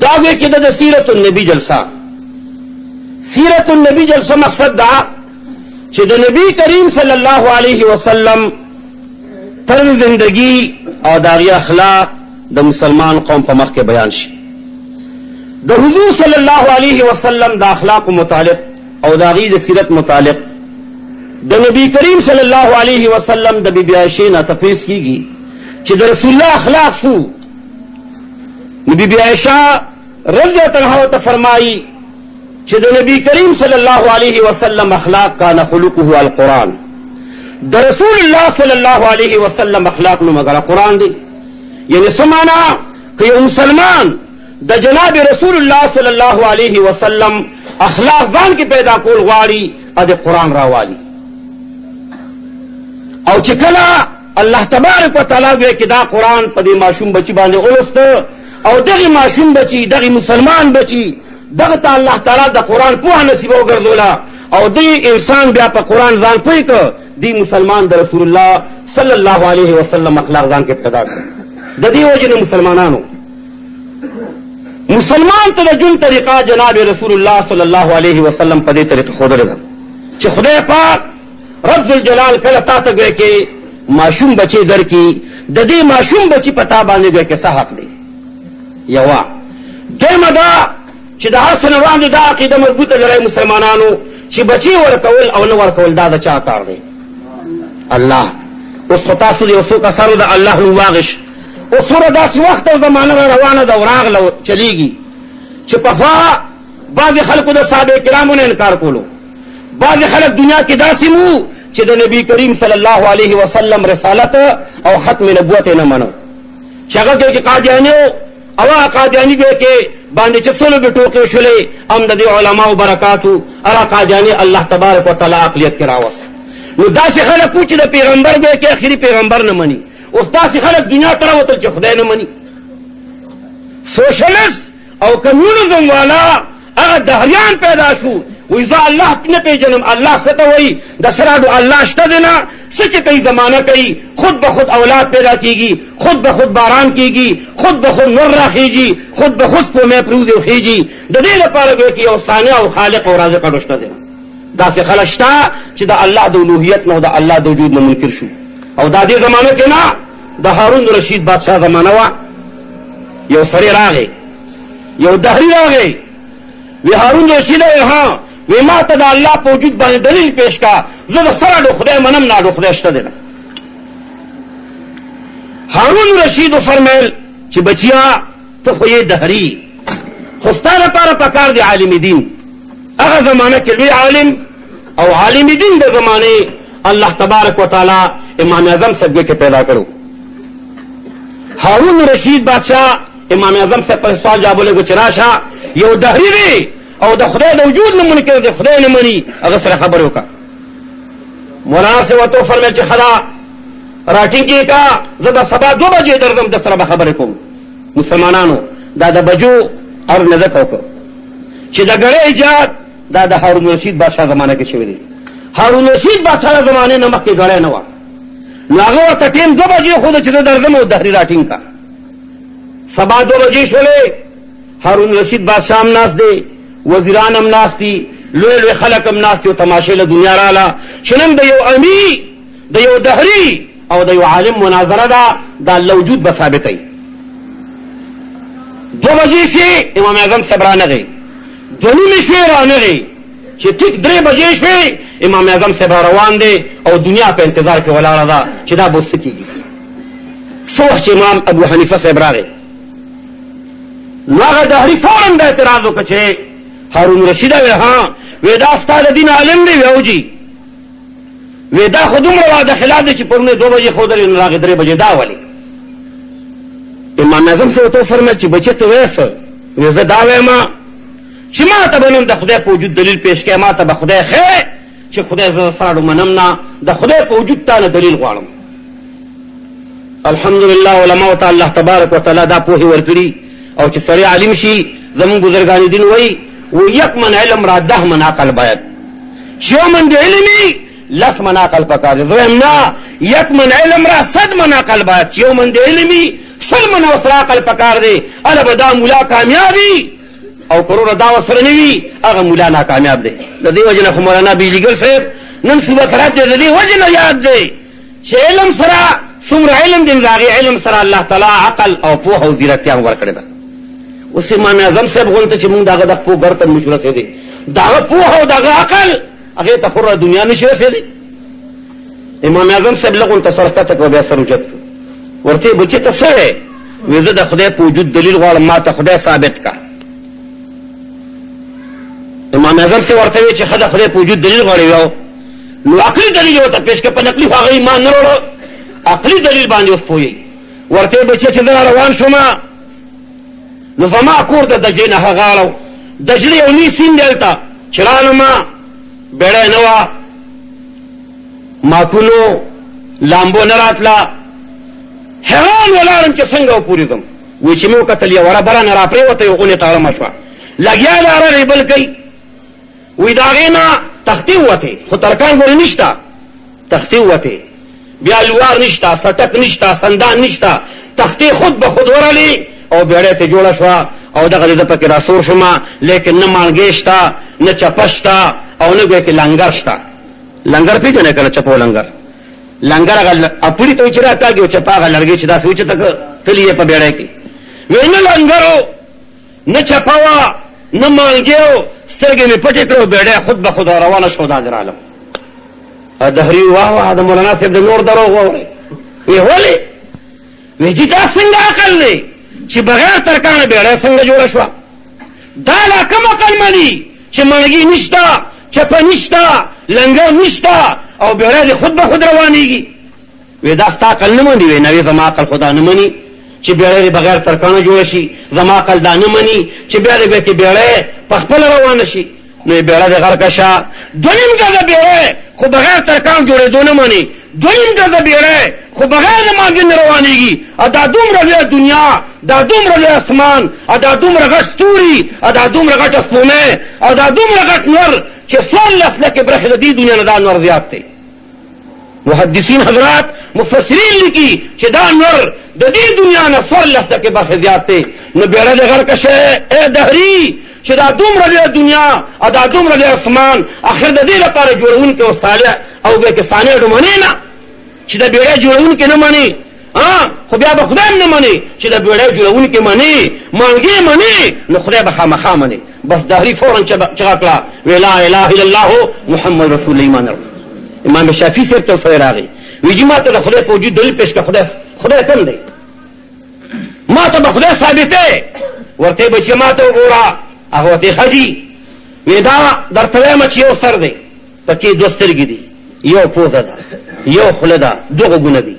دا وی کې د سیرت النبی جلسه. سیرت النبی جلسه مقصد دا چې د نبی کریم صلی الله علیه وسلم طرز زندگی او داغی اخلاق د مسلمان قوم په مخ کې بیان شي. د حضور صلی الله علیه وسلم د اخلاق متعلق او داغی د سیرت متعلق د نبی کریم صلی الله علیه وسلم د بیبی عائشہ نه تفصیل کیږي چې د رسول الله اخلاق سو. بیبی عائشہ رضی اللہ عنہا ته فرمایي چې د نبی کریم صلی الله علیه وسلم اخلاق کان خلقه القرآن. د رسول الله صلی الله علیه وسلم اخلاق نو مگر قرآن دی. یعنی سمانا کہ یو مسلمان د جناب رسول الله صلی الله علیه وسلم اخلاق ځان کې پیدا کول غواړي ا د قرآن راوالي. او چې کله الله تبارک وتعالى وی کې دا قرآن په دې معصوم بچی باندې اولسته او دغه معصوم بچی دغه مسلمان بچی دغه ته الله تعالی د قرآن په نصیب وګرځولا او دې انسان بیا په قرآن ځان پوي ک دی مسلمان د رسول الله صلی الله علیه وسلم اخلاق ځان کې پیدا کړ. د دې وجه مسلمانانو مسلمان ته د جون طریقه جناب رسول الله صلی الله علیه وسلم په دې طریقه خو درځه چې خدای پاک رب الجلال کله تا ته وی کې معصوم بچی درکې د دې معصوم بچی پتا باندې وی کې څه حق دی. یوا دمه دا چې د هر څه وړاندې دا عقیده مضبوطه لري مسلمانانو چې بچی ورکول او نه ورکول دا د چا کار دی؟ الله. اوس خو تاسو یو څوک اثر د الله نو واغش او سوره داسې وخت او زمانه روانه ده وراغله چلیږي چې په خوا بعض خلکو د صحابه کرامو نه انکار کولو. بعض خلک دنیا کې داسې مو چې د نبی کریم صلی الله علیه وسلم رسالت او ختم نبوت نه منو. چې هغه کې قادیانیو او قادیانی به کې باندې چې څلو به ټوکې شولې ام د علماء برکاتو ارا قادیانی الله تبارک وتعالى عقلیت کې راوست. نو داسې خلک چې د پیغمبر به کې اخري پیغمبر نه مني. اوس داسې خلک دنیا ته راوتل چې خدای نه مني. سوشلیست او کمیونیزم والا هغه دهریان پیدا شو. وی زه الله نه پیژنم. الله څه ته وایي؟ د سراډو الله شته دی نه. څه چې کوي زمانه کوي خود به خود اولاد پیدا کیږي، خود به خود باران کیږي، خود به خود نور راخیږي، خود به خود په مې پروزي خيږي. د دې لپاره به کې یو صانع او خالق او رازق اډوشته دی. داسې خلک شته چې د الله د الوهیت نه او د الله د وجود نه منکر شو. او د دې زمانه کې نه د هارون رشید بادشاہ زمانه وا یو سړی راغی، یو دهری راغی، وی هارون رشید ها وی ما ته د الله په وجود باندې دلیل پیش کا. زه د سره د خدای منم نه، د خدای شته دی. هارون رشید فرمایل چې بچیا ته خو یې دهری خو ستاره لپاره پکار دی عالم دین. هغه زمانه کې لوی عالم او عالم دین د زمانه الله تبارک وتعالى امام اعظم صاحب کې پیدا کړو. هارون رشید بادشاہ امام اعظم صاحب په سوال جواب ولګو چې راشه یو دهری دی او د خدای د وجود نه منکر دی، خدای نه مني. هغه سره خبر وکړه. مولانا سے وته فرمایي چې خدا راټینګ کې کا زه د سبا 2 بجې درځم د سره خبرې کوم. مسلمانانو دا د بجو عرض نه وکړو چې د غړې ایجاد دا د هارون رشید بادشاہ زمانه کې شوی دی. هارون رشید بادشاہ زمانه نه مخکې غړې نه و. نو هغه ته ټیم 2 بجې خو چې درځم او دهری راټینګ کا. سبا 2 بجې شولې. هارون رشید بادشاہ هم ناس دی، وزیران هم ناس دي، لوی لوی خلک هم ناس دي او تماشې له دنیا رااله چې نن د یو امي د یو دهری او د یو عالم مناظره ده د الله وجود به ثابتوي. 2 بجې شي امام اعظم صاحب رانغی، 2 نیمې شوې رانغی چې ټیک 3 بجې شوې امام اعظم صاحب روان دی او دنیا په انتظار کې ولاړه ده چې دا به څه کېږي. څه وخت چې امام ابو حنیفه صاحب راغی نو هغه دهري فوراً د اعتراض وکړ چې هارون رشید وی دا ستا د دین عالم دی. وی وی دا خو دومره واده خلاف دی چې پرونه 2 بجې ښودلې نو راغی 3 بجې دا ولې؟ امام اعظم صاحب ورته وفرمیل چې بچې ته وایې څه؟ وی زه دا وایم چې ما ته به نن د خدای په وجود دلیل پیش کړې، ما ته به خدای ښیې چې خدای زه فراډو منم نه، د خدای په وجود تا نه دلیل غواړم. الحمدلله علماء ته الله تبارک وتعالی دا پوهې ورکړي او چې سړی عالم شي. زمون بزرگان دین وایي و 1 من علم را 10 من عقل باید. چې یو من د علمي 10 من عقل پکار دی. زه وایم نه 1 من علم را 100 من عقل باید. چې یو من د علمي سل من وسره عقل پکار دی اله به دا مولا کامیابي او کرور دا وسره نه وي هغه مولا ناکامیاب دی. د دې وجه نه خو مولانا بیلیګل صاحب نن صبح سره د دې وجه نه یاد دی چې علم سره څومره علم دی، داغه علم سره الله تعالی عقل او پوهه او ځیرکتیا ورکړې ده. اوس امام اعظم صاحب غونته چې موږ داغه د خپل برتن مشوره سي دي داغه پوهه او داغه عقل هغه ته خور دنیا نشي رسېدي. امام اعظم صاحب لغون تصرفات کو بیا سر وجت ورته بچی ته سره وزه د خدای په وجود دلیل غواړم ما ته خدای ثابت کا. امام اعظم صاحب ورته چې خدای په وجود دلیل غواړي نو عقلي دلیل ورته پیش کړ، په نقلي هغه ایمان نه وروړو، عقلي دلیل باندې اوس پوي. ورته بچی چې روان شوم نو زما کور ته د جنه غاړو دجلی او نی سین دلته چرانو ما بیړه نه وا ما کولو لامبو نه راتلا حیران ولارم چې څنګه پوری زم وی چې مو کتل یو را برانه را پرې وته یو غونې تاړه مشوا لګیا لاره ریبل کوي وی داغینا تختی وته خو ترکان ګور نشتا تختی وته بیا لوار نشتا سټک نشتا سندان نشتا تختی خود به خود ورلی او بیړه ته جوړه شو او دغه د پکې راسور شوما لیکن نه مانګېشتا نه چپشتا او نه ګوي کې لنګر شتا. لنګر پیژنې کله چپو لنګر هغه اپړی ته چیرې کاږي چې پاغه لړګي چې دا سوچ ته تلیه په بیړه کې وینه لنګرو نه چپاوا نه مانګیو سترګې می پټې کړو بیړه خود به خود روانه شو د عالم دهری واه د مولانا صاحب د نور درو وره وی ولې وی چې دا څنګه عقل دی چې بغیر ترکانه بیړه څنګه جوړه شو؟ دا لا کوم عقل مانی چې منګي نشتا چپه نشتا لنګر نشتا او بیړه خود به خود روانيږي. وی دا ستا عقل نه مانی وی نوې زما عقل خدا نه مانی چې بیړه بغیر ترکانه جوړ شي، زما عقل دا نه مانی چې بیړه کې بیړه په خپل روان شي. نو بیړه غر کشا دونیم غزه بیړه خو بغیر ترکان جوړې دونه مانی دونیم غزه بیړه خو بغیر ماګین روانيږي. ادا دومره لوی دنیا دا دومره لوی اسمان ادا دومره غټ ستوري ادا دومره غټ اسپومه ادا دومره غټ نور چې څلس لکه برخه د دې دنیا نه دا نور زیات دی. محدثین حضرات مفسرین لیکي چې دا نور د دې دنیا نه څلس لکه برخه زیات دی. نو بیره د غر کشه اے دهری چې دا دومره لوی دنیا ادا دومره لوی اسمان اخر د دې لپاره جوړون کې او صالح او به کې صانع ډمنه نه چې دا بیره جوړون کې نه مانی خو بیا به خدای نه مانی چې دا بیړې جوړون کې مانی مانګي مانی نو خدای به خامخا مانی. بس دهری فورا چغا کړه ولا اله الا الله محمد رسول ایمان. امام شافعی صاحب ته سره راغی ویجی ما ته د خدای په وجود دلیل پیش کړه خدای کم دی ما ته به خدای ثابته ورته بچی ما ته وګوره هغه ته خجی ودا درته ما چې یو سر دی پکې دوه سترګې دي یو پوزه ده یو خوله ده دوه ګونه دي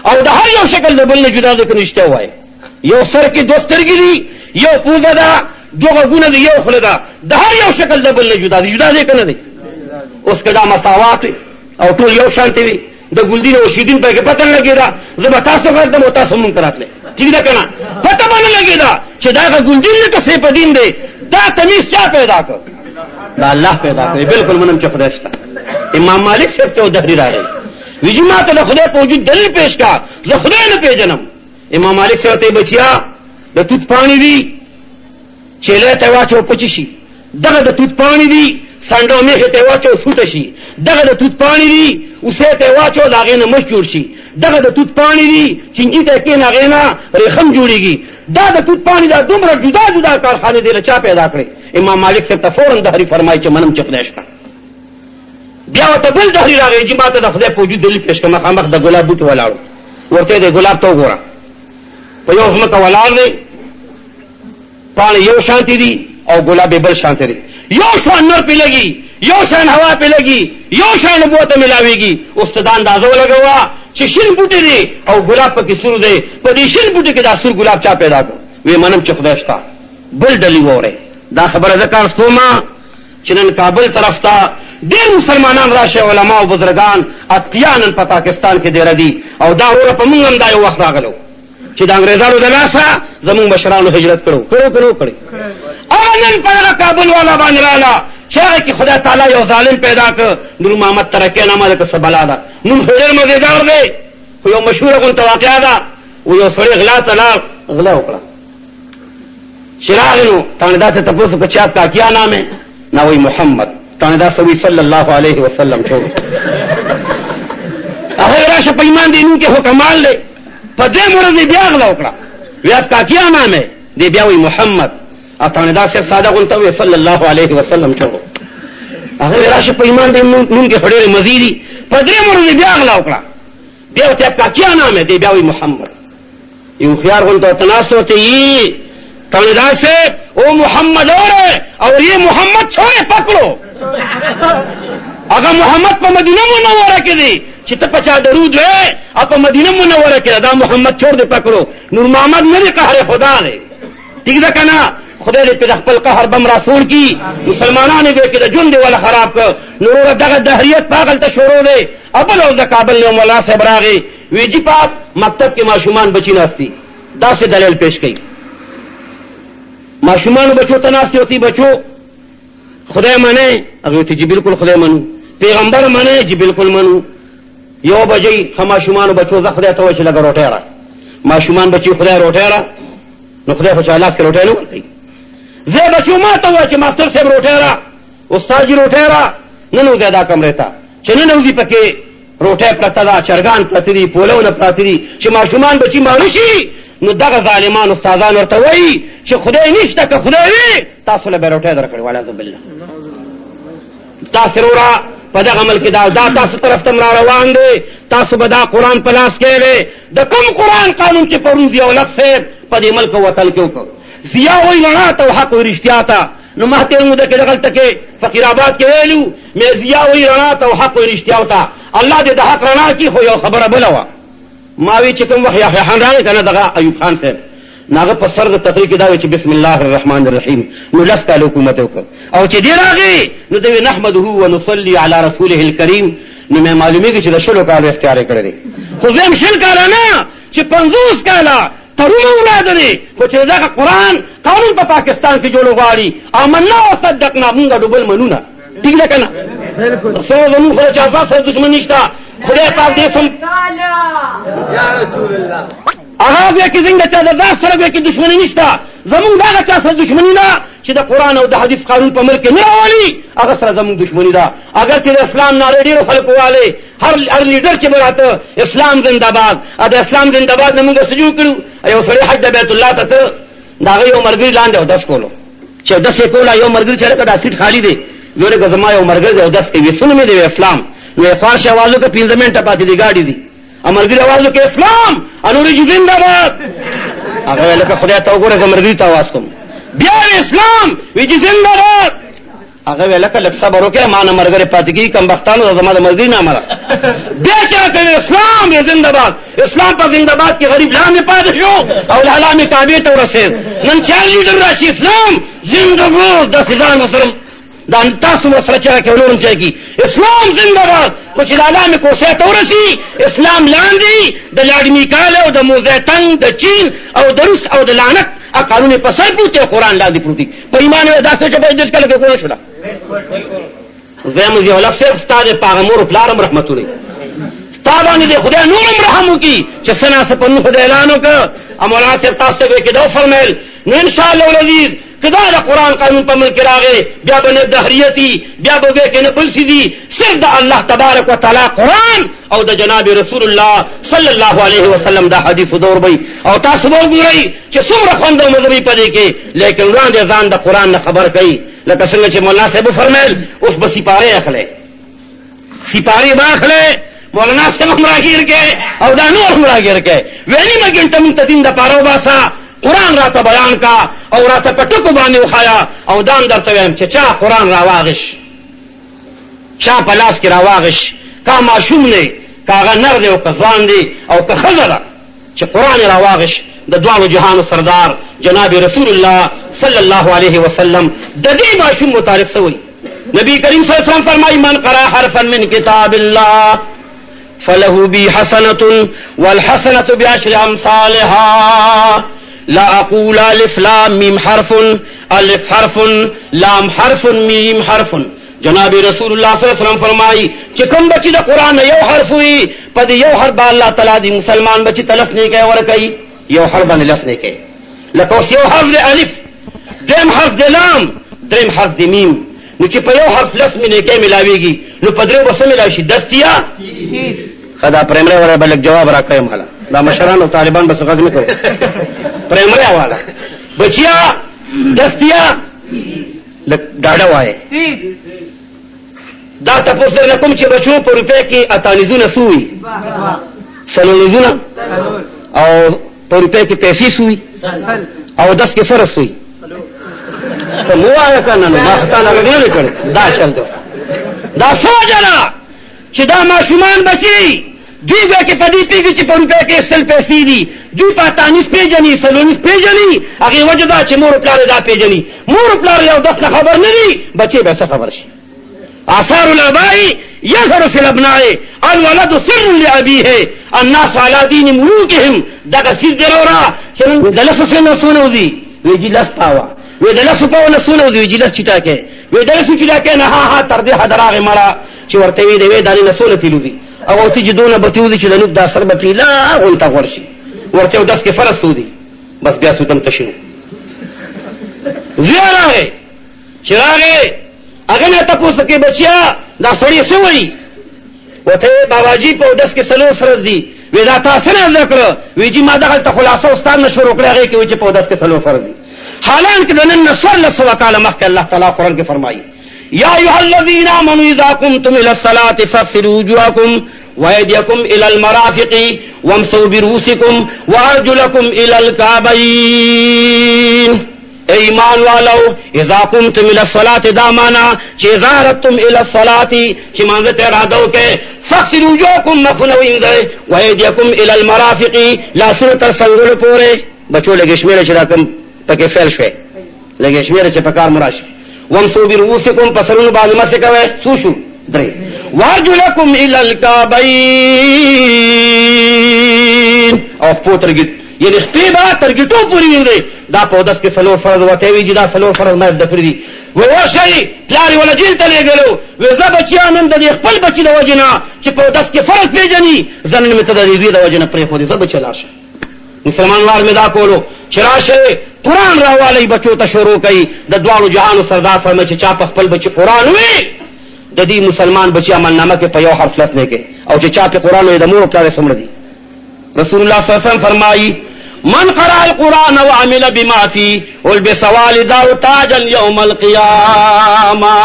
او د هر یو شکل د بل نه جدا ده کنه نشته وای یو سر کې دوه سترګې دي یو پوزه ده دوه ګونه دي یو خوله ده د هر یو شکل د بل نه جدا ده کنه دي. اوس کدا مساوات او ټول یو شانتي وي د ګلدین او شیدین په کې پته نه لګیدا زه تاسو غردم او تاسو مونږ راتله ٹھیک ده کنه پته باندې لګیدا چې دا ګلدین نه څه په دین دی دا تمیز چا پیدا کړ؟ دا الله پیدا کړ. بالکل منم چې خدای شته. امام مالک صاحب ته دهری راغی ویجی ما ته خدای په وجود دلیل پیش کا زه خدای نه پیژنم. امام مالک صاحب ته بچیا د توت پانی دی چله ته واچو پچی شي دغه د توت پانی دی سانډو میخه ته واچو سوټ شي دغه د توت پانی دی اوسه ته واچو داغه نه مش جوړ شي دغه د توت پانی دی چنګی ته کې نه غینا رخم جوړیږي دا د توت پانی دا دومره جدا جدا کارخانه دی چا پیدا کړی؟ امام مالک صاحب ته فورا دهری فرمایي چې منم چې خدای شته. بیا ته بل دهری راغی چې ماته د خدای په وجود دلیل پیش کړه مخامخ د ګلاب بوټ ولاړو ورته د ګلاب ته وګوره په یو ځمکه ولاړ دی پانی یو شانتی دی او ګلاب بل شانتی دی یو شان نور پی لګي یو شان هوا پی لګي یو شان بوته ملاويږي. استادان دا زو لګوا چې شین بوټي دی او ګلاب پکې سور دی په دې شین بوټي کې دا سور ګلاب چا پیدا کړ؟ وی منم چې خدای شته. بل دلی وره دا خبره ذکر ستوما چې نن کابل طرف ته ډېر مسلمانان راشه علما او بزرگان اتقیان په پاکستان کې ډېر دي او دا وره په موږ هم دا یو وخت راغلو چې د انګريزانو د لاسه زموږ مشرانو هجرت کړو نن په کابل والا باندې رااله چې هغه کې خدای تعالی یو ظالم پیدا کړ نور محمد ترکه نامه ده څه بلا ده نو ډېر مزیدار دی خو یو مشهور غونډه واقعا ده و یو سړی غلا ته لاړ غلا وکړه چې راغی نو تاڼې دا ته تپوس وکړه چې آپ کا کیا نام ہے نا وی محمد تاڼې دا سوی صلی الله علیه وسلم چھوڑو هغه راشه په ایمان دی نو کې هو کمال دی په دې مرض بیا غلا وکړه وی آپ کا کیا نام ہے دی بیا وی محمد اتاڼې دا صرف ساده غونته وی صلی الله علیه وسلم چھوڑو هغه راشه په ایمان دی نو کې خړې مزيدي په دې مرض بیا غلا وکړه بیا ته آپ کا کیا نام ہے دی بیا وی محمد یو خيار غونته تناس ہوتے ہی تاندار سے او محمد اور یہ محمد چھوڑے پکڑو اگر محمد پا مدینہ منورہ کے دی چتا پچا درود ہے اب پا مدینہ منورہ کے دا محمد چھوڑ دے پکڑو نور محمد نہ قہر خدا دے ٹھیک ہے کنا خدا دے پہ خپل قہر بم رسول کی مسلمانان دے کہ جن دے والا خراب کر نور دغه دهریت پاگل ته شروع دے ابل او د کابل نے مولا صاحب راغی وی جی پاک مکتب کے معشومان بچی ناستی دا سے دلیل پیش کی معشومان بچو تناستی ہوتی بچو خدای مانے اگر تی جی بالکل خدای منو پیغمبر مانے جی بالکل منو یو بجی خماشومان بچو ز خدای ته چې لګ روټه را معشومان بچی خدای روټه را نو خدای خو چالاس کې روټه نه ورتي زه بچو ما ته و چې ماستر صاحب روټه را استاد جی روټه را نن وګدا کم رہتا چې نن وځي پکې روټه پرتا دا چرګان پرتري پولونه پرتري چې معشومان بچی مانشي نو دغه ظالمان استادان ورته وایي چې خدای نشته که خدای وي تاسو له بیروټه درکړی والعیاذ بالله تاسو را په دغه عمل کې دا تاسو طرف ته روان دي تاسو به دا قرآن په لاس کې لري د کوم قرآن قانون چې پروزي او لک صاحب په دې ملک وطن کې وکړ ضیا وایي رڼا ته او حق وایي رښتیا ته نو ما تیر موده کې دغلته کې فقیر آباد کې ویلو مې ضیا وایي رڼا ته او حق وایي رښتیا ته الله دې د حق رڼا کې خو یو خبره بله وه ما وی چې کوم وخت یحیی خان راغی کنه دغه ایوب خان صاحب ناغه په سر د تقریر کې دا وی چې بسم الله الرحمن الرحیم نو لس کال حکومت وکړ او چې دی راغی نو دوی نحمده ونصلي علی رسوله الکریم نو مې معلومیږي چې د شلو کالو اختیار کړی دی خو زم شل کال نه چې 50 کاله ترونه اولاد دي خو چې دغه قرآن قانون په پاکستان کې جوړ غواړي آمنا وصدقنا موږ ډوبل منونه ٹھیک ده کنه بالکل سو زموږ خو چا په دشمن نشته خدای پاک دې سم یا رسول الله هغه کې څنګه چې د سره به کې دشمنی نشته زموږ دا چا سره دشمنی نه چې د قرآن او د حدیث قانون په ملک نه راولي هغه سره زموږ دشمنی ده اگر چې د اسلام ناره ډیرو خلکو والے هر لیډر چې براته اسلام زنده باد ا د اسلام زنده باد موږ سجو کړو یو سړی حج د بیت الله ته دا یو مرګ لاندې او 10 کولو چې 10 کولا یو مرګ چې دا سیټ خالی دی ویره غزما یو مرګ دی او 10 کې وسونه مې دی اسلام نو خارش आवाजों के 15 منټه پاتې دی گاډي دی امرګي आवाजों के اسلام انوري زنده باد هغه لکه خدای ته وګوره زمرګي ته आवाज کوم بیا اسلام وی زنده باد هغه لکه لک صبر وکړه مان مرګره پاتې کی کم بختانو زماده مرګي نه مړه بیا چې کوي اسلام زنده باد اسلام په زنده باد کې غریب لاندې پاتې شو او العالم کعبه ته ورسید نن چا لیډر راشي اسلام زنده باد د ځان مسلم دا تاسو مسره چې راکولون چې کی اسلام زنده باد خو چې العالم کوسه ته ورسي اسلام لاندې د لاډمی کال او د موزیتنګ د چین او د روس او د لعنت قانون په سر پروت قرآن لاندې پروت په ایمان او داسې چې په دې کله کې کوو شو زم یو لفظ استاد پیغمبر پلارم رحمت الله ستابانه دې خدای نورم رحم وکي چې سنا سپنو خدای اعلان وکړه مولانا صاحب تاسو کې دا فرمایل نو ان شاء الله العزیز کدا د قرآن قانون په ملک راغی بیا به دهریتی بیا به کې نه بل سيدي صرف د الله تبارک وتعالى قرآن او د جناب رسول الله صلی الله علیه وسلم دا حدیث دور وي او تاسو وګورئ چې څومره خوند او مزه پدې کې لیکن وړاندې ځان د قرآن نه خبر کوي لکه څنګه چې مولانا صاحب فرمایل اوس به سپاره اخلي سپاره باخله مولانا صاحب راګیر کې او دا نور راګیر کې ویني مګنټه منتدین د پاره وباسا قرآن راته بیان کا او راته پټکو باندې وخایا او دام درته وایم چې چا قرآن راواغش چا پلاس کې راواغش کا معشوم نه کاغه نر دی او کفان دی او که خزره چې قرآن راواغش د دوالو جهان سردار جناب رسول الله صلی الله علیه وسلم د دې معشوم متعارف سوی نبی کریم صلی الله علیه وسلم فرمای من قرأ حرفا من کتاب الله فله بی حسنة والحسنة بعشر امثالها لا اقول الف لام میم حرف الف حرف لام حرف میم حرف جناب رسول الله صلی الله علیه وسلم فرمای چې کوم بچی د قران یو حرف وي پد یو حرف با الله تعالی دی مسلمان بچی تلس نه کوي ور کوي یو حرف باندې لس نه کوي لکه اوس یو حرف د الف دیم حرف د لام دریم حرف د میم نو چې په یو حرف لس نه کوي ملاويږي نو پدرې وسه ملا شي دستیا خدا پرمره ولا بلک جواب راکړم مالا دا مشران او طالبان بس غږ نه کوي پرمره والا بچیا دستیا لک ډاډه وای دا تاسو نه کوم چې بچو په روپے کې اتانیزونه سوی سلونیزونه او په روپے کې پیسې سوی او 10 کې فرض سوی ته مو آیا کنه نو ما تعالی نه کړ دا چل دا سوجنا چې دا ماشومان بچي دوی به کې پدې پیږي چې په روپے کې سل پیسې دي دوی په اتانیز پیژني سلونیز پیژني هغه وجدا چې مور پلار دا پیژني مور پلار یو 10 خبر نه دي بچي به څه خبر شي آثار الاباء يظهر في الابناء الولد سر لابيه الناس على دين ملوكهم دغه سیر درورا چې دلسو څنګه سونوږي ویجی لاس پاوا وی دلسو پاوا نه سونوږي ویجی لاس چټا کې وی دلسو چټا کې نه ها تر دې حدراغه مړه چې ورته وی دی دالي نه سونه تلوږي او چې دونه بتوږي چې د نوب دا سر به پیلا ولتا ورشي ورته 10 کې فرض تو دي بس بیا سودم تشنو زیاره چراغه اگر نه تاسو کې بچیا دا سړی سوي وته باباجي په 10 کې سلو فرض دي وی دا تاسو نه ذکر ویجی ما دغه ته خلاصو استاد نشور وکړی هغه کې وی چې په 10 کې سلو فرض دي حالانکه د نن صلی الله تعالی مخکې الله تعالی قرآن کې فرمایي یا ایها الذین آمنوا اذا قمتم الى الصلاه فاغسلوا وجوهکم وأيديكم إلى المرافق وامسحوا برؤوسكم وأرجلكم إلى الكعبين ایمان والو اذا قمتم الى الصلاه دا معنا چې زارتم الى الصلاه چې مانځه ته راځو کې فاغسلوا وجوهكم مخنوين ده وأيديكم الى المرافق لا سنت سنگل پوره بچو لګې شمیره چې راکم پکې فعل شوي لګې شمیره چې پکار مراشي وامسحوا برؤوسكم پسرون باندې مسه کوي سوشو درې وارجلكم الى الكعبين او پوترګ یعنی خپېبا ترګټو پوری ویني دا په 10 کې سلور فرض وته وی چې دا سلور فرض ما د کړی دي و شي پلاری ولا جیل ته لګلو و زبچیا نن د خپل بچی د وجنا چې په 10 کې فرض پیژني ځنن می ته د دې د وجنا پرې خو دې زبچ لاشه مسلمان وار می دا کولو چې راشه قران راوالي بچو ته شروع کړي د دوالو جهان سردار فرمایي چې چا په خپل بچی قران وی د دې مسلمان بچی عمل نامه کې په یو حرف لس نه کې او چې چا په قران وی د مور پلار سمره دي رسول الله صلی الله علیه وسلم فرمایي من قرأ القرآن وعمل بما فيه البس والداه تاجا يوم القيامة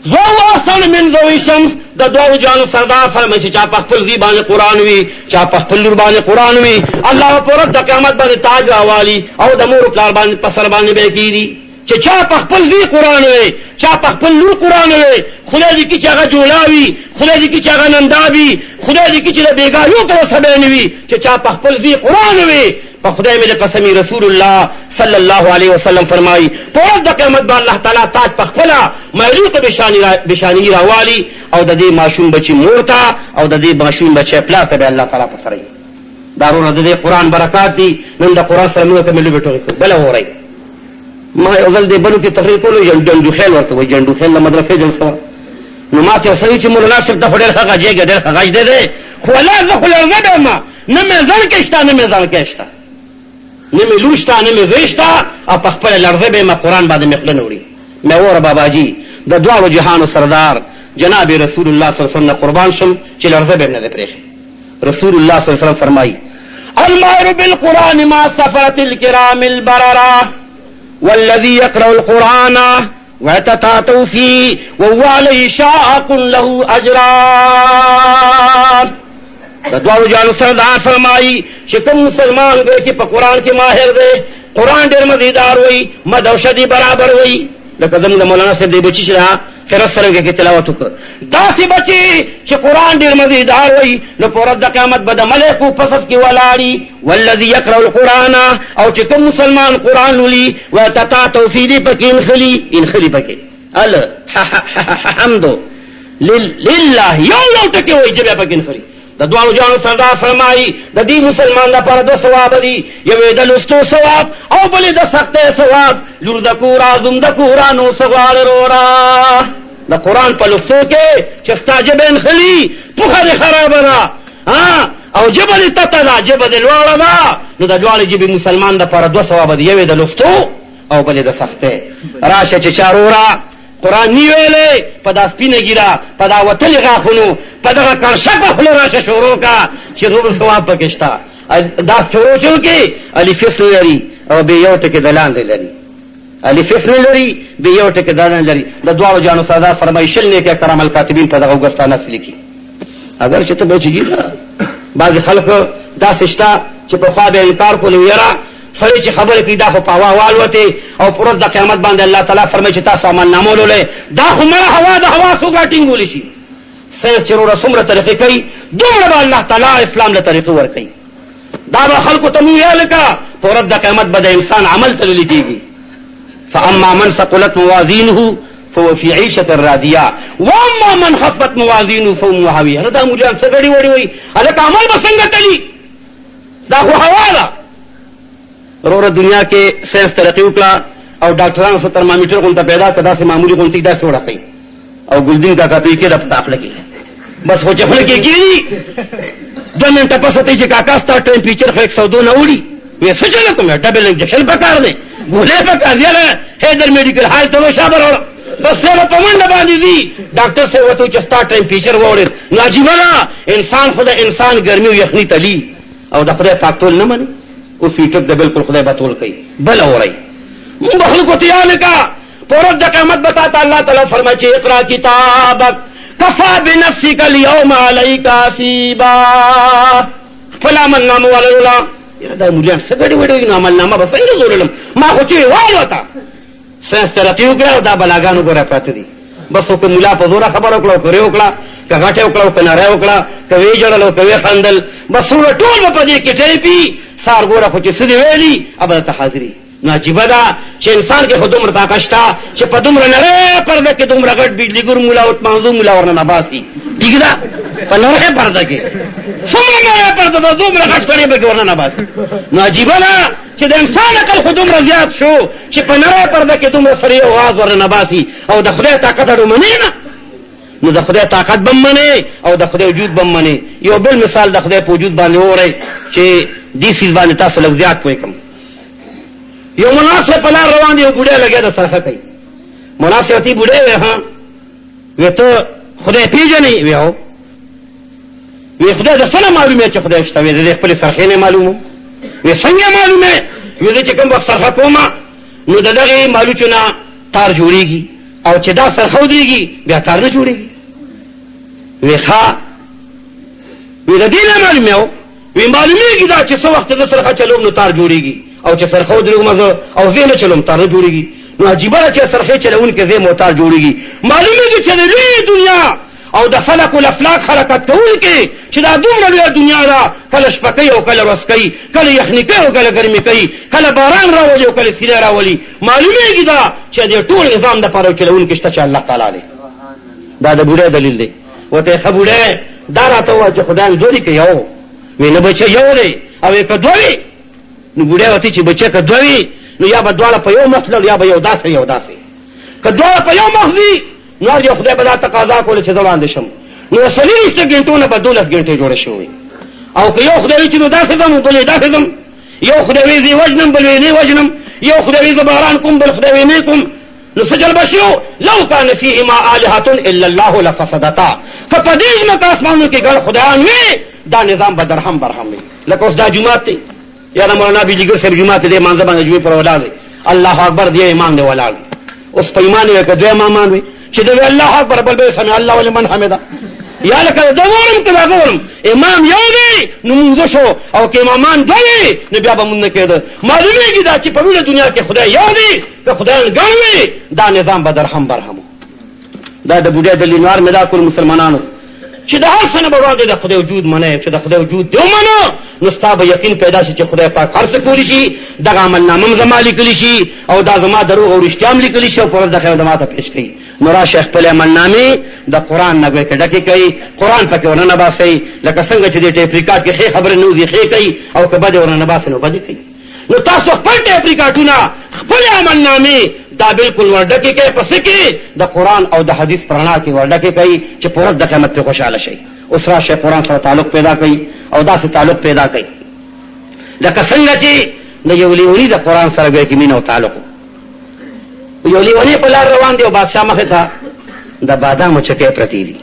ذو احسن من ذو الشمس د دوه جانو سردار فرمایي چې چا په خپل غي باندې قرآن وی چا په خپل لور باندې قرآن وی الله پر د قیامت باندې تاج راوالي او د مور پلار باندې پسر باندې به کیږي چې چا په خپل غي قرآن وی چا په خپل لور قرآن وی خدای دې کی چې هغه جوړاوي خدای دې کی چې هغه ننداوي خدای دې کی چې بیګایو کو سبه نیوي چې چا په خپل غي قرآن وی په خدای مې قسمی رسول الله صلی الله علیه وسلم فرمایي په د قیامت باندې الله تعالی تاج په خپل مېلوق بشانی راوالي او د دې ماشوم بچي مورتا او د دې ماشوم بچي پلا ته الله تعالی پسري دارونه د دې قرآن برکات دي نن د قرآن سره موږ ته ملي بټو بل اوري ما یو ځل دې بلو کې تقریر کولو جندو خیل ورته وي جندو خیل مدرسې جلسه نو ما ته سړي چې مولانا صاحب د خډل هغه جګ ډېر هغه دې خو لا زه خو لږه ما نه مې ځل کې شته نه مې ځل کې شته نه مې لوشته نه مې وېشته او په خپل لړزه به ما قرآن باندې مخله نوړي مې ور باباجي د دوه جهان سردار جناب رسول الله صلی الله علیه وسلم قربان شم چې لړزه به نه پرې رسول الله صلی الله علیه وسلم فرمایي الماهر بالقرآن مع السفرة الكرام البررة والذي يقرأ القرآن ويتتعتع فيه وهو عليه شاق له أجران د دوه جانو سردار فرمایي چې کوم مسلمان دی چې په قرآن کې ماهر دی قرآن ډېر مزیدار وي مد او شدي برابر وي لکه زموږ د مولانا صاحب دی بچي چې فرض سره کې تلاوت وکړه داسې بچي چې قرآن ډېر مزیدار وي نو په ورځ د قیامت به د ملایکو په صف کې ولاړي والذي يقرأ القرآن او چې کوم مسلمان قرآن لولي ويتتعتع فيه دې پکې انخلي پکې الحمد لله یو ټکی وایي جبه پکې انخلي د دوه جانو سردار فرمایي د دې مسلمان لپاره دوه ثواب دي یو د لوستو ثواب او بل د سختۍ ثواب لور د کورا زم د کورا نو سوال رورا د قرآن په لوستو کې چې ستاجب انخلي پوخه دې خرابه ده او جبه دې تته ده جبه دې لوړه ده نو د دواړې جبې مسلمان دپاره 2 ثوابه دي یو یې د لفتو او بلې د سختۍ راشه چې چاروره قرآن نی ویلې په دا سپینه ګیره په دا وتلې غاښونو په دغه کرشکه خوله راشه شروع کا چې روب ثواب پکې شته دا شروع چې وکړي الف اسم لري او بې یو ټکې د لاندې لري الف اسم لري بې یو ټکې د لاندې لري د دواړو جانو سردار فرمایي شل نیکه کرام الکاتبین په دغه اوږسته نس لیکي اگر چې ته بچېږي بعضې خلک داسې شته چې پخوا به یې انکار کولو یاره سړی چې خبرې کوي دا خو په هوا والوتې او په ورځ د قیامت باندې الله تعالی فرمایي چې تاسو عملنامه ولولئ دا خو مړه هوا د هوا څوک راټینګولی شي ساینس چې وروره څومره طریقې کوي دومره به الله تعالی اسلام له طریقې ورکوي دا به خلکو ته مونږ ویل که په ورځ د قیامت به د انسان عمل ته لیدل کېږي فاما من ثقلت موازینه فهو في عيشة راضية واما من خفت موازینه فهو هاویه دا مولیان څه ګډې وړې وایي هلکه عمل به څنګه تلي دا خو هوا ده وروره دنیا کې ساینس ترقي وکړه او ډاکټرانو څه ترمامیټر غونته پیدا کړه داسې معمولي غونتې داسې وړقوي او ګلدین کاکا ته یې کېده په خوله کې بس خو چې خوله کې کېږي 2 منټه پس ورته چې کاکا ستا ټمپریچر خو 102 نه وړي وایي څه چله کوم ډبل انجکشن پکار دی ګولۍ پکار دی حیدر میډیکل هال ته وشا بروړه بس سره په منډه باندې دي ډاکټر صاحب ورته چې ستا ټمپریچر واوړېد نو عجیبه ده انسان خو د انسان ګرمي او یخني تلي او د خدای پاک ټول نه مني اوس فیټر د بالکل خدای به ټول کوي بل اورئ مونږ به خلکو ته یاد کا په ورځ د قیامت به تا ته الله تعالی فرمایي چې اقرا کتابک کفا بنفسک اليوم علیک حسیبا خپل عملنامه ولوله یاره دا مولیان څه ګډې وډې وایي نو عملنامه به څنګه زوللم ما خو چې والوته ساینس ترقي وکړه او دا بلاګانو ګوره پراته دي بس که ملا په زوره خبره وکړه او که ری وکړه که غټه وکړه او که نری وکړه که ویې ژړل او که ویې خندل بس ټول به په دې کې ټیپي سار ګوره خو چې څه دې ویلي اب درته حاضري نو عجیبه ده چې انسان کې خو دومره طاقت شته چې په دومره نری پرده کې دومره غټ بجلیګر ملا او منظور ملا ورنه نباسي ټیک ده په نری پرده کې څومره نری پرده ده دومره غټ سړی به کې ورنه نباسي نو عجیبه ده چې د انسان عقل خو دومره زیات شو چې په نری پرده کې دومره سړی اواز ورنه نباسي او د خدای طاقت اړو منې نه نو د خدای طاقت بم منې او د خدای وجود بم منې یو بل مثال د خدای په وجود باندې وورئ چې دې سیز باندې تاسو لږ زیات پوه کړم یو مناسب په لار روان دی یو بوډۍ لګیا د سرخه کوي مناسب تی بوډۍ وی ها وی ته خدای پیژنې وی هو وی خدای د څه نه معلومه چې خدای شته وی د خپل سرخې نه معلومه وی څنګه معلومه وی چې کوم وخت سرخه کومه نو دغه مالوچونه تار جوړیږي او چې دا سرخه ودرېږي بیا تار نه جوړیږي وی ښه وی د دې نه معلومه وی معلومیږي دا چې څه وخت د سرخه چلوم نو تار جوړیږي او چې سرخه ودرېږم او زه نه چلوم تار نه جوړیږي نو عجیبه ده چې سرخه چلونکي زه مو تار جوړیږي معلومیږي چې د لوی دنیا او د فلک الافلاک حرکت کوونکي چې دا دومره لویه دنیا ده کله شپه کوي او کله ورځ کوي کله یخني کوي او کله ګرمي کوي کله باران راولي او کله سیلۍ راولي معلومیږي دا چې د ټول نظام دپاره چلونکي شته چې الله تعالی دی دا د بوډۍ دلیل دی ورته ښه بوډۍ دا راته ووایه چې خدای هم دوی که یو وی نه بچه یو دی او که دوه وي نو بوډۍ ورته چې بچه که دوه وي نو یا به دواړه په یو مخ تلل یا به یو داسې یو داسې که دواړه په یو مخ ځي نو هر یو خدای به دا تقاضا کوله چې زه وړاندې شم نو 40 ګنټو نه به 12 ګنټې جوړه شوې او که یو خدای وي چې نو داسې ځم بل یې داسې ځم یو خدای وي زه وژنم بل وی نه وژنم یو خدای وي زه باران کوم بل خدای وي نه کوم نو څه چل به شو لو کان فیهما آلهة الا الله لفسدتا که په دې ځمکه اسمانونو کې ګڼ خدایان وي دا نظام به درهم برهم وي لکه اوس دا جومات دی یا د مولانا بجلیګر صاحب جومات دی مانځه باندې جمعې پر ولاړ دی الله اکبر دی امام دی ولاړ دی اوس په ایمان وي که دوی امامان وي چې دوی الله اکبر بل به سمع الله ولمن حمده یا لکه دا وورم که دا وورم امام یو دی نو مونږ شو او که امامان دوی نو بیا به مونږ نه کېده معلومیږي دا چې په ټوله دنیا کې خدای یو دی که خدایان ګڼ وي دا نظام به درهم برهم دا د بوډۍ دلیل نوار مې دا کول مسلمانانو چې د هر څه نه به وړاندې د خدای وجود منئ چې د خدای وجود دی ومنو نو ستا به یقین پیدا شي چې خدای پاک هر څه کولی شي دغه عملنامه هم زما لیکلی شي او دا زما دروغ او رښتیا هم لیکلی شي او په ورځ د قیامت ماته پیش کوي نو راشه خپلې عملنامې د قرآن نه ګویا کې ډکې کوي قرآن پکې ورننه باسئ لکه څنګه چې د ټیپ ریکارډ کې ښې خبرې نه وځي ښې کوي او که بدې ورننه باسئ نو بدې کوي نو تاسو خپل ټیپ ریکارډونه خپلې عملنامې دا بالکل ورډکې کوي پسې کې د قرآن او د حدیث په رڼا کې ورډکې کوي چې په ورځ د قیامت پرې خوشحاله شئ اوس راشه قرآن سره تعلق پیدا کوي او داسې تعلق پیدا کوي لکه څنګه چې د یو لیوني د قرآن سره ګویا کې مینه او تعلق یو لیونی په لار روان دی او بادشاہ مخې ته د بادامو چکې پرتی دي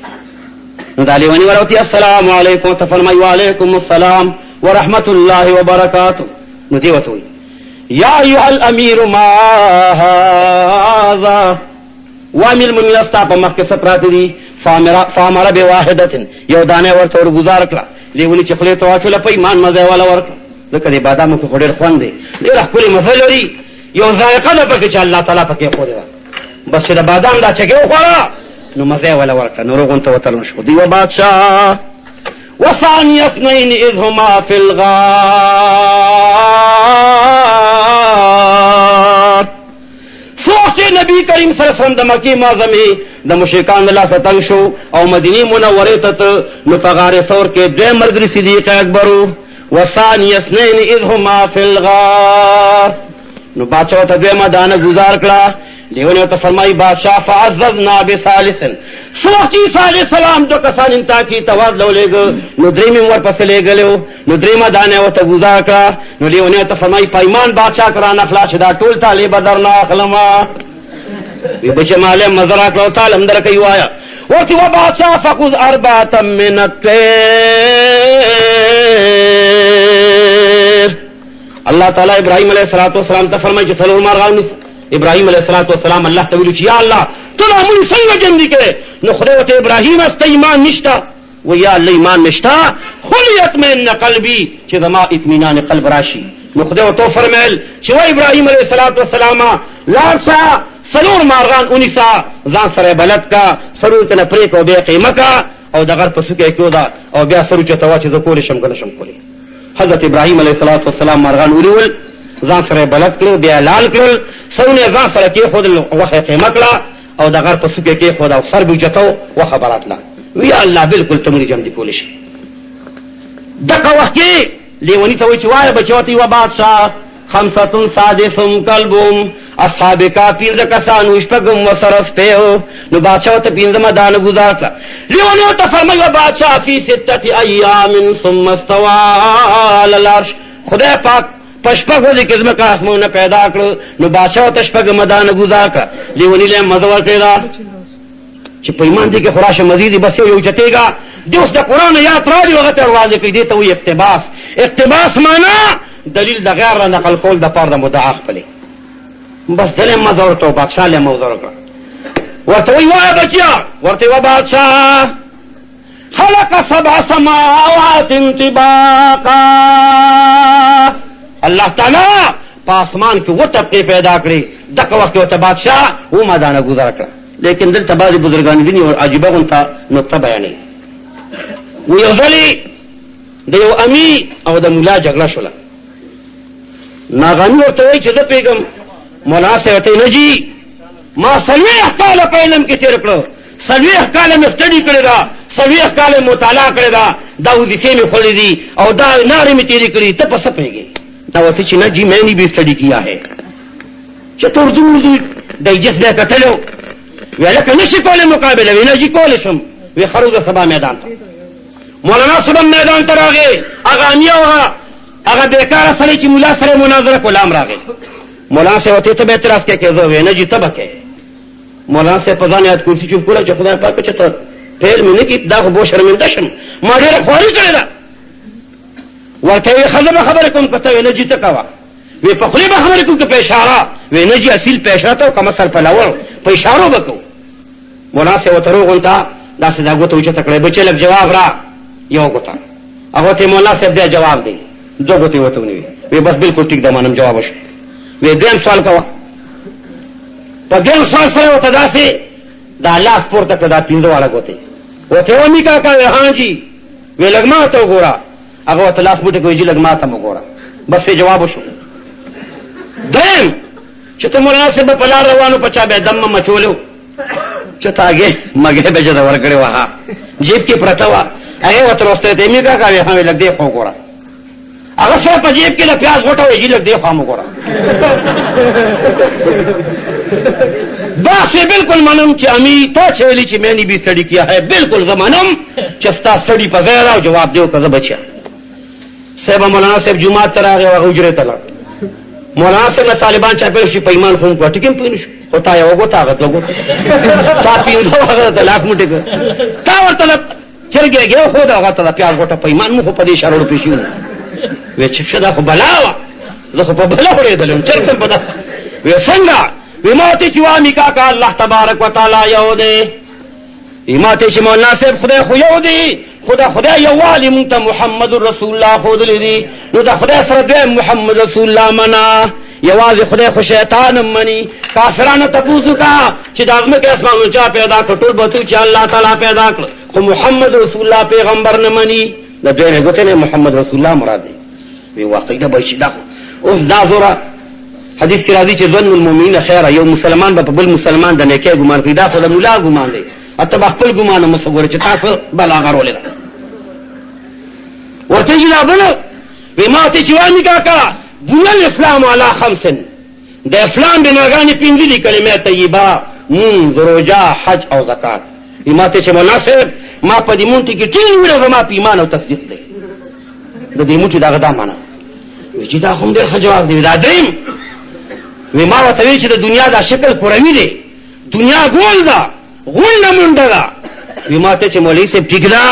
نو دا لیونی ورته السلام علیکم ته فرمایي وعلیکم السلام ورحمت الله وبرکاته نو دی وته یا ایها الامیر ما هذا وامر المؤمنین استا په مخ کې سپراته دي فامر بواحده یو دانه ورته ورګزار کړه لیونی چې خله ته واچول په ایمان مزه والا ورکړه ځکه د بادامو کې ډېر خوند دی ډېر خپل مزه لري یو ذائقه ده پکې چې الله تعالی پکې خو دی بس چې د بادام دا چګه وخوړه نو مزه ولا ورکړه نو روغون ته وتل شو دی و بادشاہ وثاني اثنين اذ هما في الغار سوچ نبی کریم صلی الله علیه وسلم د مکی معظمه د مشرکان الله ستنګ شو او مدینه منوره ته نو په غار ثور کې دوه مرګ صدیق اکبر وثاني اثنين اذ هما في الغار نو بادشاہ ته دوه مدانه گزار کړه دیونه ته فرمایي بادشاہ فعززنا بثالث سوچ عیسی علیہ السلام دو کسان انتا کی تواز لولېګ نو درې مې ورپسې لېګلو نو درې مدانه وته گزار کړه نو دیونه ته فرمایي پایمان بادشاہ کرا نه خلاص دا ټول تعالی بدر نه اخلما وی بچ مال مزرا کړه تعالی اندر کوي وایا ورته و بادشاہ فخذ اربعه من الطير الله تعالی ابراهيم عليه السلام ته فرمایي چې څلور مارغان ابراهيم عليه السلام الله ته ویل چې یا الله ته موږ څنګه جن دي کړي نو خدای ته ابراهيم است ایمان نشتا و یا الله ایمان نشتا خلیت من قلبي چې زما اطمینان قلب راشي نو خدای ته فرمایل چې و ابراهيم عليه السلام لارسا څلور مارغان اونیسا ځان سره بلد کا سرور ته پرې کو به قیمه کا او دغه پسو کې کېودا او بیا سرور چته وا چې زکول شم کنه شم کولی حضرت ابراهيم عليه السلام مارغان ولول ځان سره بلد کړو بیا لال کړل سونه ځان سره کې خود وخه قیمه کړه او دغه پسو کې خود او سر بوجتو وخبرات لا وی الله بالکل تمری جام دي کول شي دغه وخت کې لیونی ته وی چې وای بچوتی و بادشاہ خمسه سادسم قلبهم اصحاب کافر کسانو شپغم وسرس په نو بادشاہ ته پینځه دان گزار کړ لیونی ته فرمایي بادشاہ فی 6 ایام ثم استوى على العرش خدای پاک پشپغ ودی کې زما اسمانونه پیدا کړ نو بادشاہ ته شپغ مدان گزار کړ لیونی له مزور کړه چې په ایمان دي کې خراشه مزيدي بس یو چتېګا د اوس د قران یاد راځي وخت ورواځي کې دي ته وي اقتباس معنا دلیل د غیر نقل کول د پاره د مدعا خپلې بس دله مزور ته بادشاہ له مزور کړ ورته وی وای بچیا ورته و بادشاہ خلق 7 سماوات طباقا الله تعالی په اسمان کې و طبقه پیدا کړې دغه وخت ته بادشاہ و مدانه گزار کړ لیکن دلته بعضی بزرګان دي او عجيبه غونته نقطه بیانې و یو ځلې د یو امي او د مولا جګړه شوله ناغانی ورته وایي چې زه پیغام مولا صاحب ته نجی ما 30 کاله په علم کې تیر کړو 30 کاله مې سټډي کړی دا 30 کاله مطالعه کړی دا وظیفې مې خولې دي او دا نارې مې تیری کړې ته پس پیږي دا وته چې نه جی میں نے بھی سٹڈی کیا ہے چې تر اردو ډایجسټ به کتلو ولکه نشي کوله مقابله وینا جی کول شم وی خروج سبا میدان ته مولانا سبا میدان ته راغی هغه امیوه هغه بیکار سره چې مولا سره مناظره کولم راغی مولانا سے وته ته به اعتراض کې زه وینا جی تبکه مولانا سے پزان یاد کرسی چوپ کړه چې خدای پاک چې ته فعل مې نه کی دا خو شرمنده شم ما ډېر خواري کړی دا ورته خبره کوم کته نه جی تکوا وی په خلی به خبره کوم په اشاره وی نه جی اصل په اشاره ته کوم سر په لاول په اشاره وکړو مولا سے وترو غونتا دا سدا غوته چې تکړه بچی لګ جواب را یو غوتا هغه ته مولا سے بیا جواب دی دو غوته وته ونی وی بس بالکل ټیک دا مانم جواب وشو وی دیم سوال کوا په دیم سوال سره وته داسې دا الله سپورته کړه دا پیندو والا غوته وته ونی کا ها جی وی لګما ته وګورا هغه ته لاس موټه کوي چې لګما ته وګورا بس په جواب وشو دیم چې ته مولانا صاحب په لار روانو پچا به دم مچولو چې تاګه مګه به جوړ ورکړې وها جیب کې پرتا وا هغه وته راستې ته میګه کوي هغه لګ دی خو ګورا هغه څه په جیب کې له پیاز غټو یې لګ دی خو مو ګورا بس بالکل منم چې امی تو چلی چې میں نے بھی سٹڈی کیا ہے بالکل زمانم چې ستا ستړي په ځای راو جواب دیو که زه بچیا صاحب مولانا صاحب جمعات ته راغی هغه حجرې ته لاړ مولانا صاحب نه طالبان چاپېل شي په ایمان خو موږ ټکي هم پوه نه شو خو تا یوه ګوته هغه دوه ګوته تا پنځه هغه ته لاک موټې کړ تا ورته چرګې ګیو خو د هغه ته د پیاز غوټه په ایمان مو خو په دې اشاره روپۍ شي وی چې ښه دا خو بلا وه زه خو په بلا وړېدلم چېرته په دا وی څنګه وی ما ته چې وامي کاکا الله تبارک وتعالی یو دی ما ته چې مولانا صاحب خدای خو یو دی خدای یووالي مونږ ته محمد رسول الله ښودلی دی نو د خدای سره دویم محمد رسول الله منا یوازې خدای خو شیطان هم مني کافرانو تپوس وکړه چې دا ځمکې اسمانونه چا پیدا کړ ټول به تو چې الله تعالی پیدا کړ خو محمد رسول الله پیغمبر نه مني د دوی ګوتې نه محمد رسول الله مراد دی وی واقعي دا به چې دا اوس دا زوره حدیث کې راځي چې ظن المؤمنین خیره یو مسلمان به په بل مسلمان د نیکۍ ګمان کوي دا خو د ملا ګمان دی اته خپل ګمان مو څنګه چې تاسو بلاغه رولې ورته یې لا بل وی ما ته چې وانی کاکا بنى الاسلام على 5 د اسلام بناګانې پنځه دي کلمې طیبه مون روزه حج او زکات ما ته چې مناسب ما په دې مونږ کې ټینګ ویل زما په ایمان او تصدیق دی د دې موټي دا غدا معنا وی چې دا هم ډېر جواب دی دا دریم وی ما ورته وی چې د دنیا دا شکل کروي دی دنیا ګول ده غول نه مونډه ده وی ما ته چې مولوی صاحب ټیک ده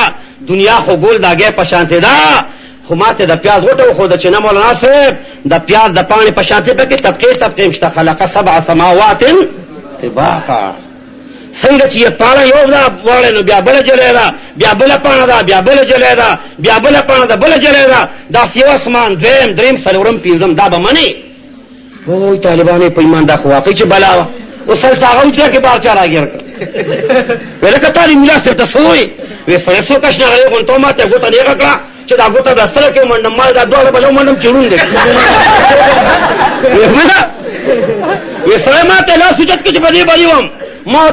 دنیا خو ګول داګه په شانته ده خو ماته د پیاز غوټه خو د چې نه مولانا صاحب د پیاز د پانی په شانته په کې طبقه مشته خلق 7 سماوات طباقا څنګه چې پاڼه یو دا وړه نو بیا بل جلې دا بیا بل پاڼه دا بیا بل جلې دا بیا بل پاڼه دا بل جلې دا دا سیو اسمان دریم سلورم پینځم دا به منی وای طالبانې په ایمان دا خو واقعي چې بلا او سلطه هغه چې کې بار چا راګر ولکه تعلیم الله سره تسوي وې سره څو کښ نه غوښتو غونټه ماته غوته نه غکړه چې دا غوته د سره کې منډم ما دا ډول بلو منډم چړون دي وې سره ماته لا سجد کې په دې باندې وم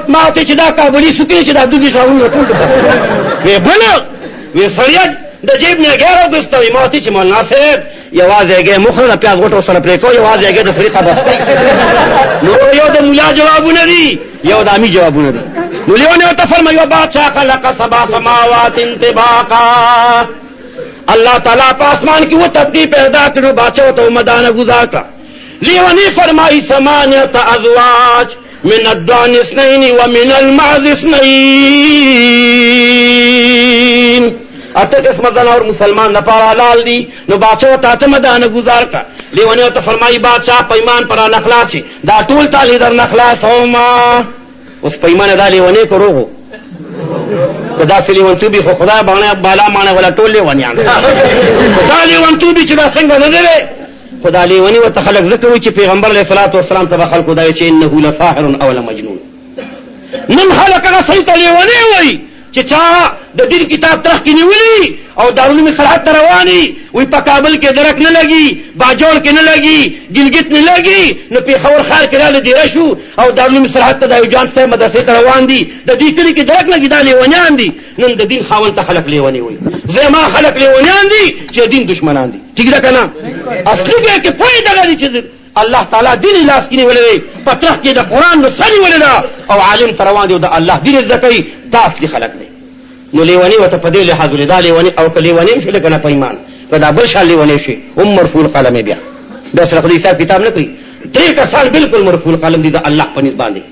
ما ته چې دا کابلی سکه چې دا دوی شاوونه ټول وې بل وې سره د جیب نه ګارو دوستوي ما ته چې مولانا صاحب یوازې هغه مخره پیاز غوټو سره پرې کو یوازې هغه د فریقه بس نو یو د مولا جوابونه دي یو د امی جوابونه دي نو لیونه ته فرمایو بادشاہ خلق 7 سماوات طباقا الله تعالی په اسمان کې و تبدی پیدا کړو بادشاہ ته مدانه گزار کړ لیونه فرمایي 8 ازواج من الضان 2 ومن المعز 2 اته قسم زناور مسلمان نه پاره حلال دي نو بادشاہ ته مدانه گزار کا لیونه ته فرمایي بادشاہ پیمان پر اخلاص شي دا ټول تعالی در اخلاص هما اوس پیمان دا لیونه کروغو کدا سلیون تو به خدای باندې بالا مانه ولا ټول لیونیان دا لیون تو به چې دا څنګه نه دی خدای لیونی وته خلق ذکر چې پیغمبر علیه الصلاۃ والسلام ته خلق خدای چې انه لساحر او لمجنون من خلق رسول لیونی وای چې چا د دین کتاب ترخ کې نیولي او دارالعلوم صلاحت ته رواني وي په کابل کې درک نه لګي باجوړ کې نه لګي ګلګت نه لګي نو پیښور ښار کې رااله دی راشو او دارالعلوم صلاحت ته د جان صاحب مدرسې ته روان دي د دې کلی کې درک لګي دا لیونیان دي نن د دین خاون ته خلق لیونی وي زما خلق لیونیان دي چې دین دشمنان دي ٹھیک ده کنه اصلي به کې پوي دغه دي چې الله تعالی دین لاس کې نیولې پترخ کې د قران نو سړي ولدا او عالم تروان دی او د الله دین زکای تاسو خلق دی نو لیونی وته په دې لحاظ ولدا لیونی او کلیونی شو لکنه پیمان کدا بل شال لیونی شي مرفوع القلم بیا د سره خدای صاحب کتاب نه کوي درې کسان بالکل مرفوع القلم دي د الله په نسبت باندې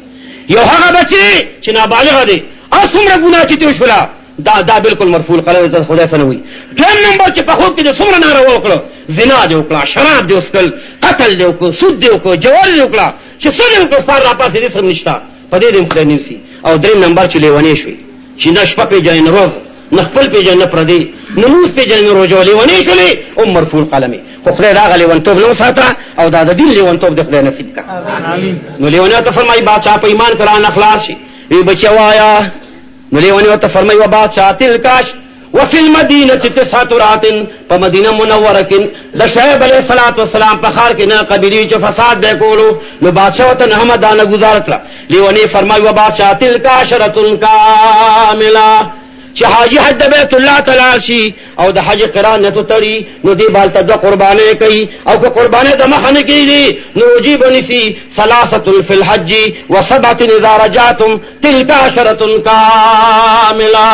یو هغه بچي چې نابالغ دي اسمره ګناه چې دی شولا دا بالکل مرفوع القلم د خدای سره وي ټیم نمبر چې په خو کې د څومره ناروا وکړو زنا دی وکړه شراب دی وکړل قتل دی وکړو سود دی وکړو جوار دی وکړه چې څه دی وکړو سار را پاسې دې سم نشتا په دې دې خدای نیسی او درې نمبر چې لیونی شوی چې نشپه په جای نه روز نخپل په جای نه پردي نموز په جای نه روزو لیونی شولې او مرفوع القلم خو خدای راغلی ونتوب نو ساته او دا د دین لیونتوب د خدای نصیب کا امين نو لیونی ته فرمایي بادشاہ په ایمان کړه اخلاص شي وی بچوایا نو لیونی ته فرمایي و بادشاہ تلکاش وفي المدينه 9 رات په مدینه منوره کې د شعیب علیه السلام په خار کې نه قبیله چې فساد به کولو نو بادشاہ ته نه مدانه گزار کړ لیونی فرمایي و بادشاہ تلکا شرطن کامله چې حاجی حج بیت الله تعالی شي او د حج قران نه تړي نو دی بالته د قربانې کوي او که قربانې د مخ نه کیږي نو وجيب نسی ثلاثه فی الحج وسبعه اذا رجعتم تلکا شرطن کامله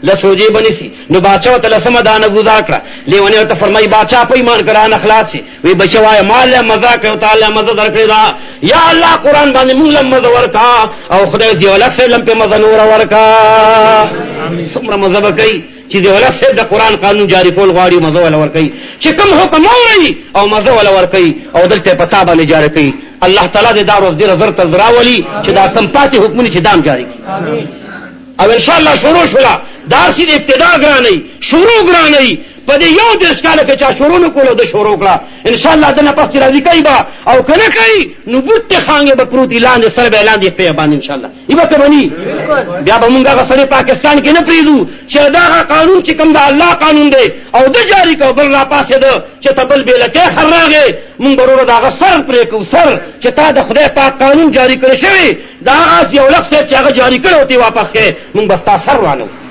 لسوجي بنسي نو بادشاہ ته لسمه دانه گزار کړه لیونی ته فرمای بادشاہ په ایمان کران اخلاص وی بچوای مال مزه کوي تعالی مزه درکړي دا یا الله قران باندې موږ لم مزه ورکا او خدای دی ولا سلام په مزه نور ورکا څومره مزه کوي چې دی ولا سید د قران قانون جاری کول غواړي مزه ولا ورکي چې کوم حکم اوري او مزه ولا ورکي او دلته پتا باندې جاری کوي الله تعالی دې دا روز دې نظر تر دراولي چې دا کم پاتې حکمونه چې دام جاری کړي او ان شاء الله شروع شولا داسې د ابتدا ګرانې شروع ګرانې په دې یو د ښکاله کې چا شروع نه کولو د شروع کړه ان شاء الله دنه پس راځي کوي با او کنه کوي نو بوت خانګه به پروت اعلان سره به اعلان دی په باندې ان شاء الله ایبه کوي بیا به مونږه غسړې پاکستان کې نه پریدو چې دا قانون چې کوم د الله قانون دی او د جاری کو بل را پاسه ده چې تبل به لکه خراغه مونږ ورور دا غسر پرې کو سر چې تا د خدای پاک قانون جاری کړی شوی دا یو لفظ چې هغه جاری کړو تی واپس کې مونږ بس تا سر وانه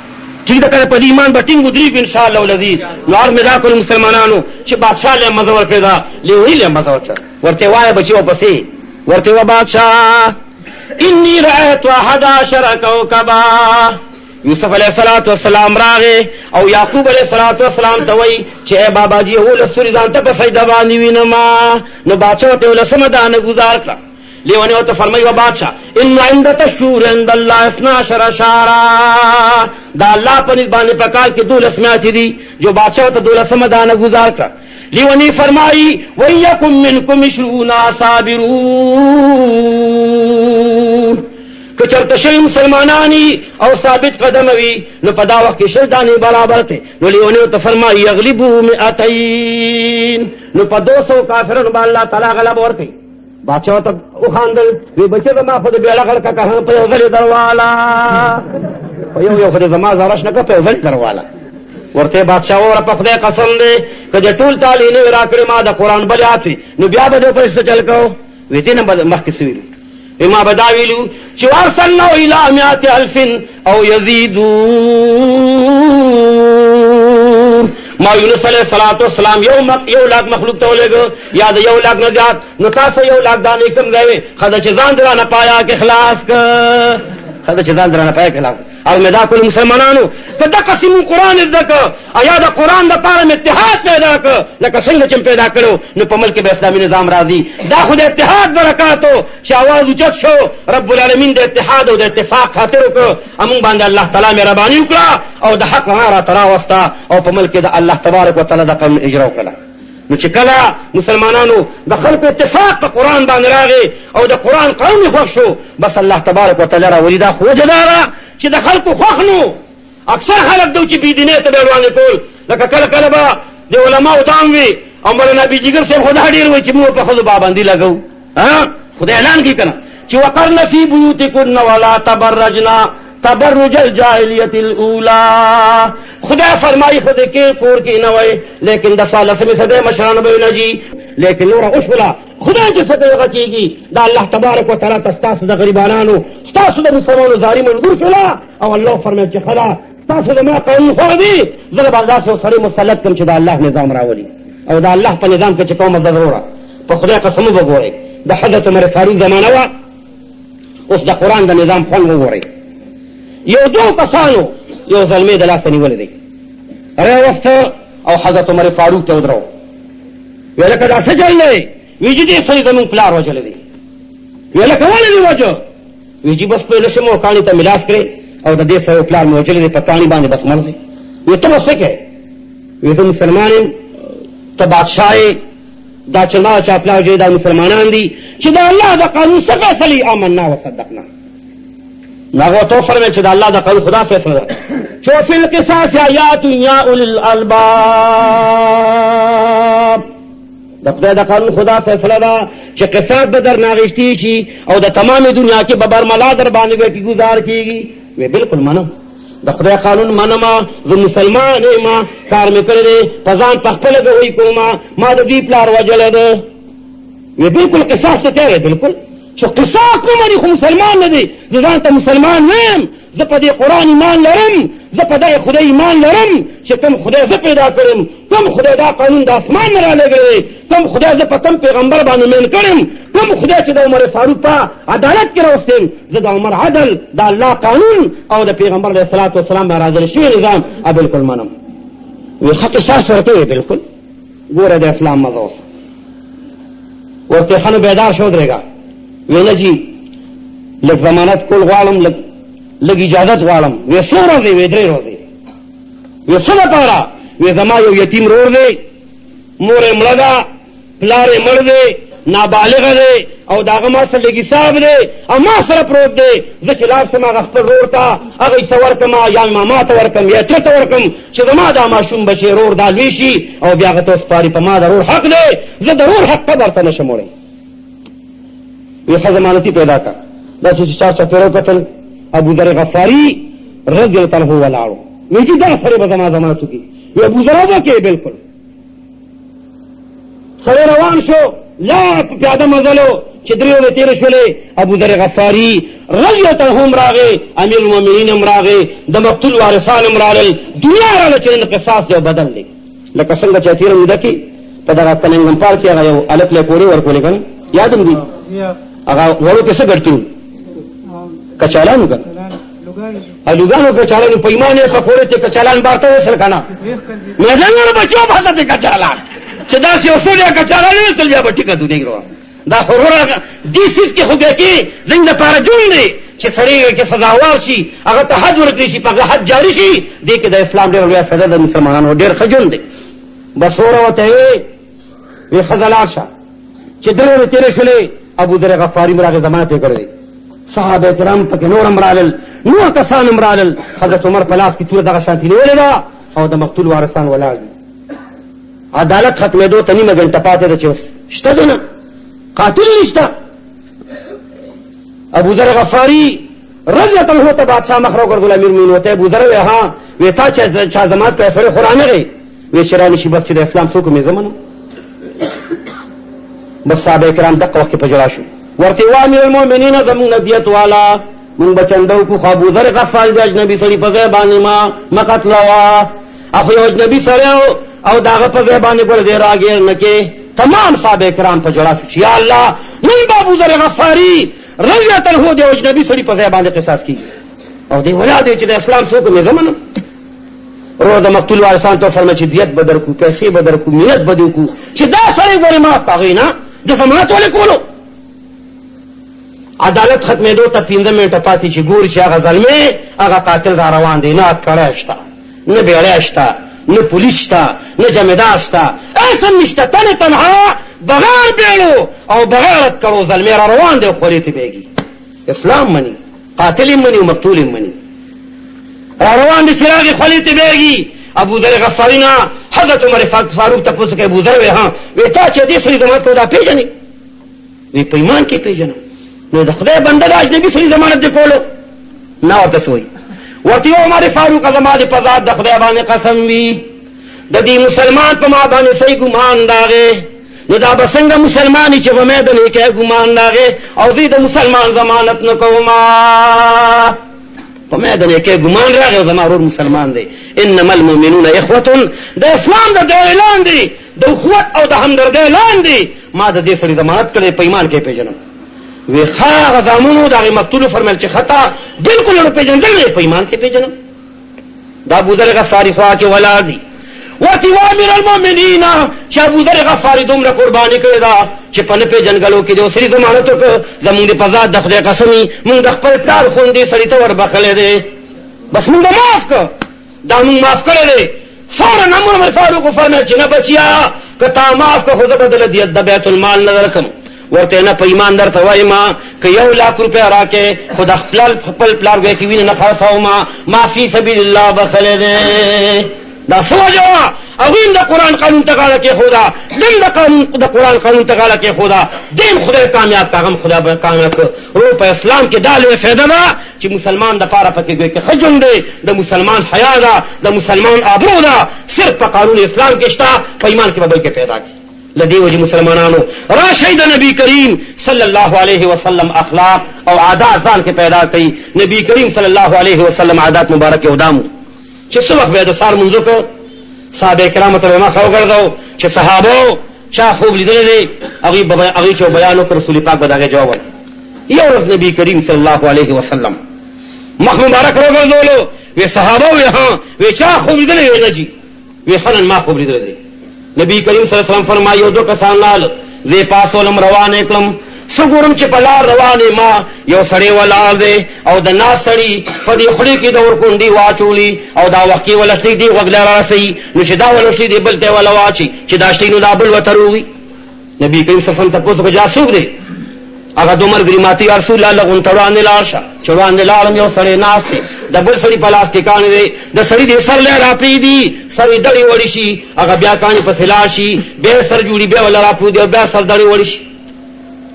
ٹھیک ده په ایمان بټینګ ودرې ان شاء الله العزیز نور مدا کول مسلمانانو چې بادشاہ له مزه ورکړه دا لیوی له مزه ورکړه ورته وای بچو پسې ورته و بادشاہ انی رأیت 11 کوكبا یوسف علیہ الصلوۃ والسلام راغه او یعقوب علیہ الصلوۃ والسلام ته وای چې بابا جی هو لسوري ځان ته په فائدہ باندې وینما نو بادشاہ ته ولسمه دانه گزار کړه لیونی او ته فرمایي و بادشاہ ان عندك شور عند الله 12 شهرا دا الله په باندې په کال کې 12 میاشتې دي جو بادشاہ ته 12 دانه گزار کړه لیونی فرمایي ويكم منكم 20 صابرون کچرته شي مسلمانانی او ثابت قدم وي نو په دا وخت کې شل دانه برابر ته نو لیونی ته فرمایي یغلبوا 200 نو په 200 کافرانو باندې الله تعالی غلبه ورکړي بادشاہ ته وخاندل وی بچی زما خو د بیړه غړ کا که په یو ځل دروالا په یو خدای زما زارش نه په یو ځل دروالا ورته بادشاہ اور په خدای قسم دې کله ټول تعالی نه راکړي ما د قران بلیاتي نو بیا به په څه چل کو وې دې نه مخکې سویل ما بداویلو چې ارسلنا الى 100,000 او يزيدون ما یونس علیہ الصلوۃ والسلام یو لاک مخلوق ته ولګو یا د یو لاک نه زیات نو تاسو یو لاک دانې کم ځای خدای چې ځان درانه پایا کې خلاص ک خدای چې ځان درانه پایا کې خلاص او مدا کول مسلمانانو کدا قسم قران ذکر ایا دا قران د پاره اتحاد پیدا ک لکه څنګه چې پیدا کړو نو په ملک به اسلامي نظام راځي دا خو د اتحاد برکاتو چې आवाज اوچت شو رب العالمین د اتحاد او د اتفاق خاطر وکړو امون باندې الله تعالی مهرباني وکړه او د حق هغه تراوستا او په ملک د الله تبارک وتعالى د قانون اجرا وکړه نو چې کله مسلمانانو د خلکو اتفاق په قران باندې راغی او د قران قانون خوښ شو بس الله تبارک وتعالى را ولدا خو جدارا چې د خلکو خوښنو اکثر خلک دوی چې بيدینه ته روان کول لکه کله کله به د علماء دام وي او مولانا نبی جګر صاحب خدای ډیر وي چې موږ په خود باندې لګو ها خدای اعلان کی کنه چې وقرن فی بیوتکن ولا تبرجنا تبرج الجاهلیت الاولى خدای فرمایي خدای کې کور کې نه وای لیکن د ثالثه صدې مشران به نه جی لیکن نور اوشلا خدای چې څه کوي کیږي دا الله تبارک وتعالى تاسو د غریبانو تاسو د مسلمانانو ظالمانو ګرځولا او الله فرمایي چې خلا تاسو د ما قانون خو دي زله برداشت او سړی مسلط کوم چې دا الله نظام راولي او دا الله په نظام کې چې کومه ضروره په خدای قسم وګورئ د حضرت عمر فاروق زمانہ وا اوس د قران د نظام خپل وګورئ یو دو کسانو یو ظلمي د لاس نیول دي راوسته او حضرت عمر فاروق ته ودرو ویل کدا سجل نه ویجی دې سړي زمون پلار وجل دي ویل کول دي وجو ویجی بس په لشه مو کانی ته ملاس کړي او د دې سره پلار مو وجل دي په کانی باندې بس مرزي وي ته وسه کې وي ته مسلمان ته بادشاہ دا چې ما چې پلار دې د مسلمانان دي چې دا الله د قانون څخه فیصله آمنا وصدقنا ناغو تو فرمائے چې الله دا قانون خدا فیصله ده چو فی القصاص آیات یا اول الالباب دا خدای دا قانون خدا فیصله ده چې قصاص به در ناغشتی شي او د تمام دنیا کې به برملا در باندې کې گزار کیږي وی بالکل منم د خدای قانون منم زه مسلمان ما کار مې کړی دی پزان پخپل به وای کوم ما د دې پلار وجل ده وی بالکل قصاص ته بالکل چې قصاص نه مری خو مسلمان نه دی ځان ته مسلمان ویم زه په دې قرآن ایمان لرم، زه په دې خدای ایمان لرم چې کوم خدای زه پیدا کړم، کوم خدای دا قانون د اسمان نه رالېږلی، کوم خدای زه په کوم پیغمبر باندې مین کړم، کوم خدای چې د عمر فاروق په عدالت کې راوستم، زه د عمر عدل، د الله قانون او د پیغمبر علیه الصلاة والسلام باندې راځل شوی نظام بالکل منم. وی ښه قصاص ورته وی بالکل. ګوره د اسلام مزه اوس ورته ښه نو بیدار شو ودرېږه. وی نه جي لږ ضمانت کول غواړم، لږ اجازت غواړم. وی څو ورځې؟ وی 3 ورځې. وی څه لپاره؟ وی زما یو یتیم رور دی، مور یې مړه ده، پلار یې مړ دی، نابالغه دی او د هغه ما سره لږ حساب دی او ما سره پروت دی. زه چې لاړ شم هغه خپل رور ته هغه حصه ورکړم یا ماما ته ورکړم یا تره ته ورکړم چې زما دا ماشوم بچی رور دا لوی شي او بیا هغه ته وسپاري. په ما د رور حق دی، زه د رور حق قبر ته نشم وړی. وی ښه ضمانتي پیدا کړه. دا چې چا چاپېره وکتل ابوذر غفاري رضی الله عنه ولاړو. وی چې دغه سړی به زما ضمانت وکړي. وی ابوذر وکړي بالکل. سړی روان شو، لا پیاده مزلو چې 3 ورځې تېرې شولې. ابوذر غفاري رضی الله عنه هم راغی، امیر المؤمنین هم راغی، د مقتول وارثان هم راغلل. دنیا راغله چې نن قصاص دی او بدل دی. لکه څنګه چې تېره موده کې په دغه کننګم پارک کې هغه یو الک له پورې ورکولې که نه یاد هم دي؟ هغه وړو کې څه ګټو؟ کچالانو که لوګانو کچالانو په ایمان یې پکوړې ته کچالان بار ته ویسل که نه؟ میدانونو بچو بهته د کچالان چې داسې یو څو ډېر کچالان ویسل بیا به ټیکه دونې کړو. دا خو دې سیز کې خو بیا کې زموږ دپاره جون دی چې سړی کې سزاوار شي، هغه ته حج ورکړی شي، په هغه حج جاري شي. دې کې د اسلام ډېره لویه فایده د مسلمانانو ډېر ښه جون دی. بس وروته یې وی ښځه لاړ شه چې 3 ورځې تېرې شولې. ابوذر غفاري م راغې ضمانت یې کړی دی. صحابه کرام پکې نور هم رالل، نور کسان هم رالل. حضرت عمر په لاس کې توره دغه شانتي نیولې ده او د مقتول وارثان ولاړ دي. عدالت ختمېدو ته نیمه ګنټه پاتې ده چې اوس شته دی نه، قاتل نشته. ابوذر غفاري رضی الله عنه ته بادشاہ مخ راوګرځول. امیر المؤمنین ورته ابوذر وی ها وی تا چا ضمانت کړی سړی خو رانغی. وی چې رانشي بس چې د اسلام څوک مې زه منم. بس صحابه کرام دغه وخت کې په ژړا شو. ورته وی امیر المؤمنین زموږ نه دیت والا مونږ به چنده وکړو، خو ابوذر غفاري د اجنبي سړي په ځای باندې ما قتلوه. خو یو اجنبي سړی او د هغه په ځای باندې ګوره دی راګیر نه کې. تمام صحابه کرام په ژړا شو چې یا الله نن به ابوذر غفاري رضی الله عنه د اجنبي سړي په ځای باندې قصاص کېږي او دی ولاړ دی چې د اسلام څوک مې زه منم. ورو د مقتول وارثان ته فرمایي چې دیت به درکړو، پیسې به درکړو، مینت به دې وکړو چې دا سړی ګورې معاف کړه. هغوی نه د ضمانت ولې کولو. عدالت ختمېدو ته 5 منټه پاتې چې ګوري چې هغه زلمی هغه قاتل را روان دی. نه کړی شته، نه بیړی شته، نه پولیس شته، نه جمعدار شته، هېڅ هم نشته. تن تنها بغیر بیړو او بغیر اتکړو زلمی را روان دی او خولې ته بیږي. اسلام مني، قاتل یې مني او مقتول یې مني. را روان دي چې راغی خولې ته بیږي. ابوذر غفاري نه حضرت عمر فاروق ته پوښتنه کوي. ابوذر وی ها وی تا چې دې سړي ضمانت کړو دا پېژنې؟ وی په ایمان کې پېژنم. نو د خدای بنده د اجنبي سړي ضمانت دې کولو؟ نه ورته څه وایي. ورته وی عمر فاروق زما دې په ذات د خدای باندې قسم وي د دې مسلمان په ما باندې صحیح ګمان داغې. نو دا به څنګه مسلمان چې په مې د نیکۍ ګمان داغې او زه د مسلمان ضمانت نه کوما. په مې د نیکۍ ګمان راغی او زما ورور مسلمان دی. انما المؤمنون اخوة د اسلام د دې اعلان دی، د اخوت او د همدردۍ اعلان دی. ما د دې سړي ضمانت کړی، په ایمان کې پېژنم. وی ښه غزامونو د هغې مقتولو فرمیل چې خطا بالکل نه پېژندل دی، په ایمان کې پېژنم. دا ابوذر غفاري خوا کې ولاړ دي. ورته وی امیر المؤمنین چې ابوذر غفاري دومره قرباني کړې ده چې په نه پېژنګلو کې د یو سړي ضمانت وکړه. زمونږ د په ذات د خدای قسم مونږ د خپل پلار خوندې سړي ته وربخلی دی. بس مونږ معاف کړه، دا مونږ معاف کړی دی. فوراً عمر فاروق وفرمیل چې نه بچیا که تا معاف کړه خو زه به دله دیت د بیت المال نه درکړم. ورته نه په ایمان درته وایم که 1 لاک روپۍ راکې خو د خپل پلار ګویا کې وینه نه خلاصوم، ما فی سبیل الله بخلی دی. دا څه وجه وه؟ هغوی هم د قرآن قانون ته غاړه کېښوده، دم د قرآن قانون ته غاړه کېښوده، دیم خدای کامیاب کړه، هغه خدای کامیاب کړه. ورو په اسلام کې دا لویه فایده ده چې مسلمان دپاره پکې ګویا کې ښه ژوند دی، د مسلمان حیا ده، د مسلمان آبرو ده، صرف په قانون اسلام کې شته، په ایمان کې به بل کې پیدا کړي. لدی وجه مسلمانانو راشد نبی کریم صلی الله علیه وسلم اخلاق او عادات ځان کې پیدا کړي. نبی کریم صلی الله علیه وسلم عادات مبارک ودامو چې څو وخت به د سار منځو کو صحابه کرام ته ما خو ګرځاو چې صحابه چا خوب لیدل دي هغه چې بیان وکړ رسول پاک بداګه جواب ورکړ. یو ورځ نبی کریم صلی الله علیه وسلم مخ مبارک راغلو وی صحابه وی ها وی چا خوب لیدل وی نه جی وی خلن ما خوب لیدل دي. نبی کریم صلی الله علیه وسلم فرمایو دو کسان لال زی پاسولم روان کړم سګورم چې بلار روانه ما یو سړی ولار دی او د ناس سړی په دې خړې کې د ورکونډي واچولي او دا وخت کې ولشتي دی وګلار راسي نو چې دا ولشتي دی بل ته ولا واچي چې دا شتي نو دا بل وتروي. نبی کریم صلی الله علیه وسلم تاسو کو جاسوب دی هغه دومر ګریماتي رسول الله لغون تړان لاشه چړان لالم یو سړی ناس دی د بل سړی په لاس کې کان دی د سړی د سر له راپی دی سړی دړي وړي شي هغه بیا کان په سلا شي به سر جوړي به ولا راپو دی بیا سر دړي وړي شي.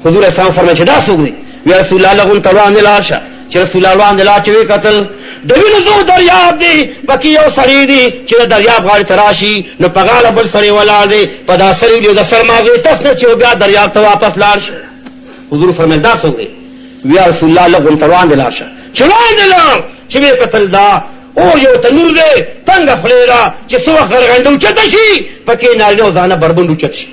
حضور اسلام فرمایي چې دا څوک دی؟ یا رسول الله لغون تړان لاشه چې رسول الله باندې لا چې قتل د وینو زو دریاب دی پکې یو سړی دی چې دریاب غاړه تراشي نو په غاړه بل سړی ولاړ دی په دا سړی دی د سرماغه تاسو چې بیا دریاب ته واپس لاړ شي. حضور فرمایي دا څوک دی؟ یا رسول الله لغون تړان لاشه چړان لاړ چې به قتل دا او یو تنور دی څنګه خلیرا چې څو غرغندو چته شي پکې نارینه ځانه بربندو چت شي.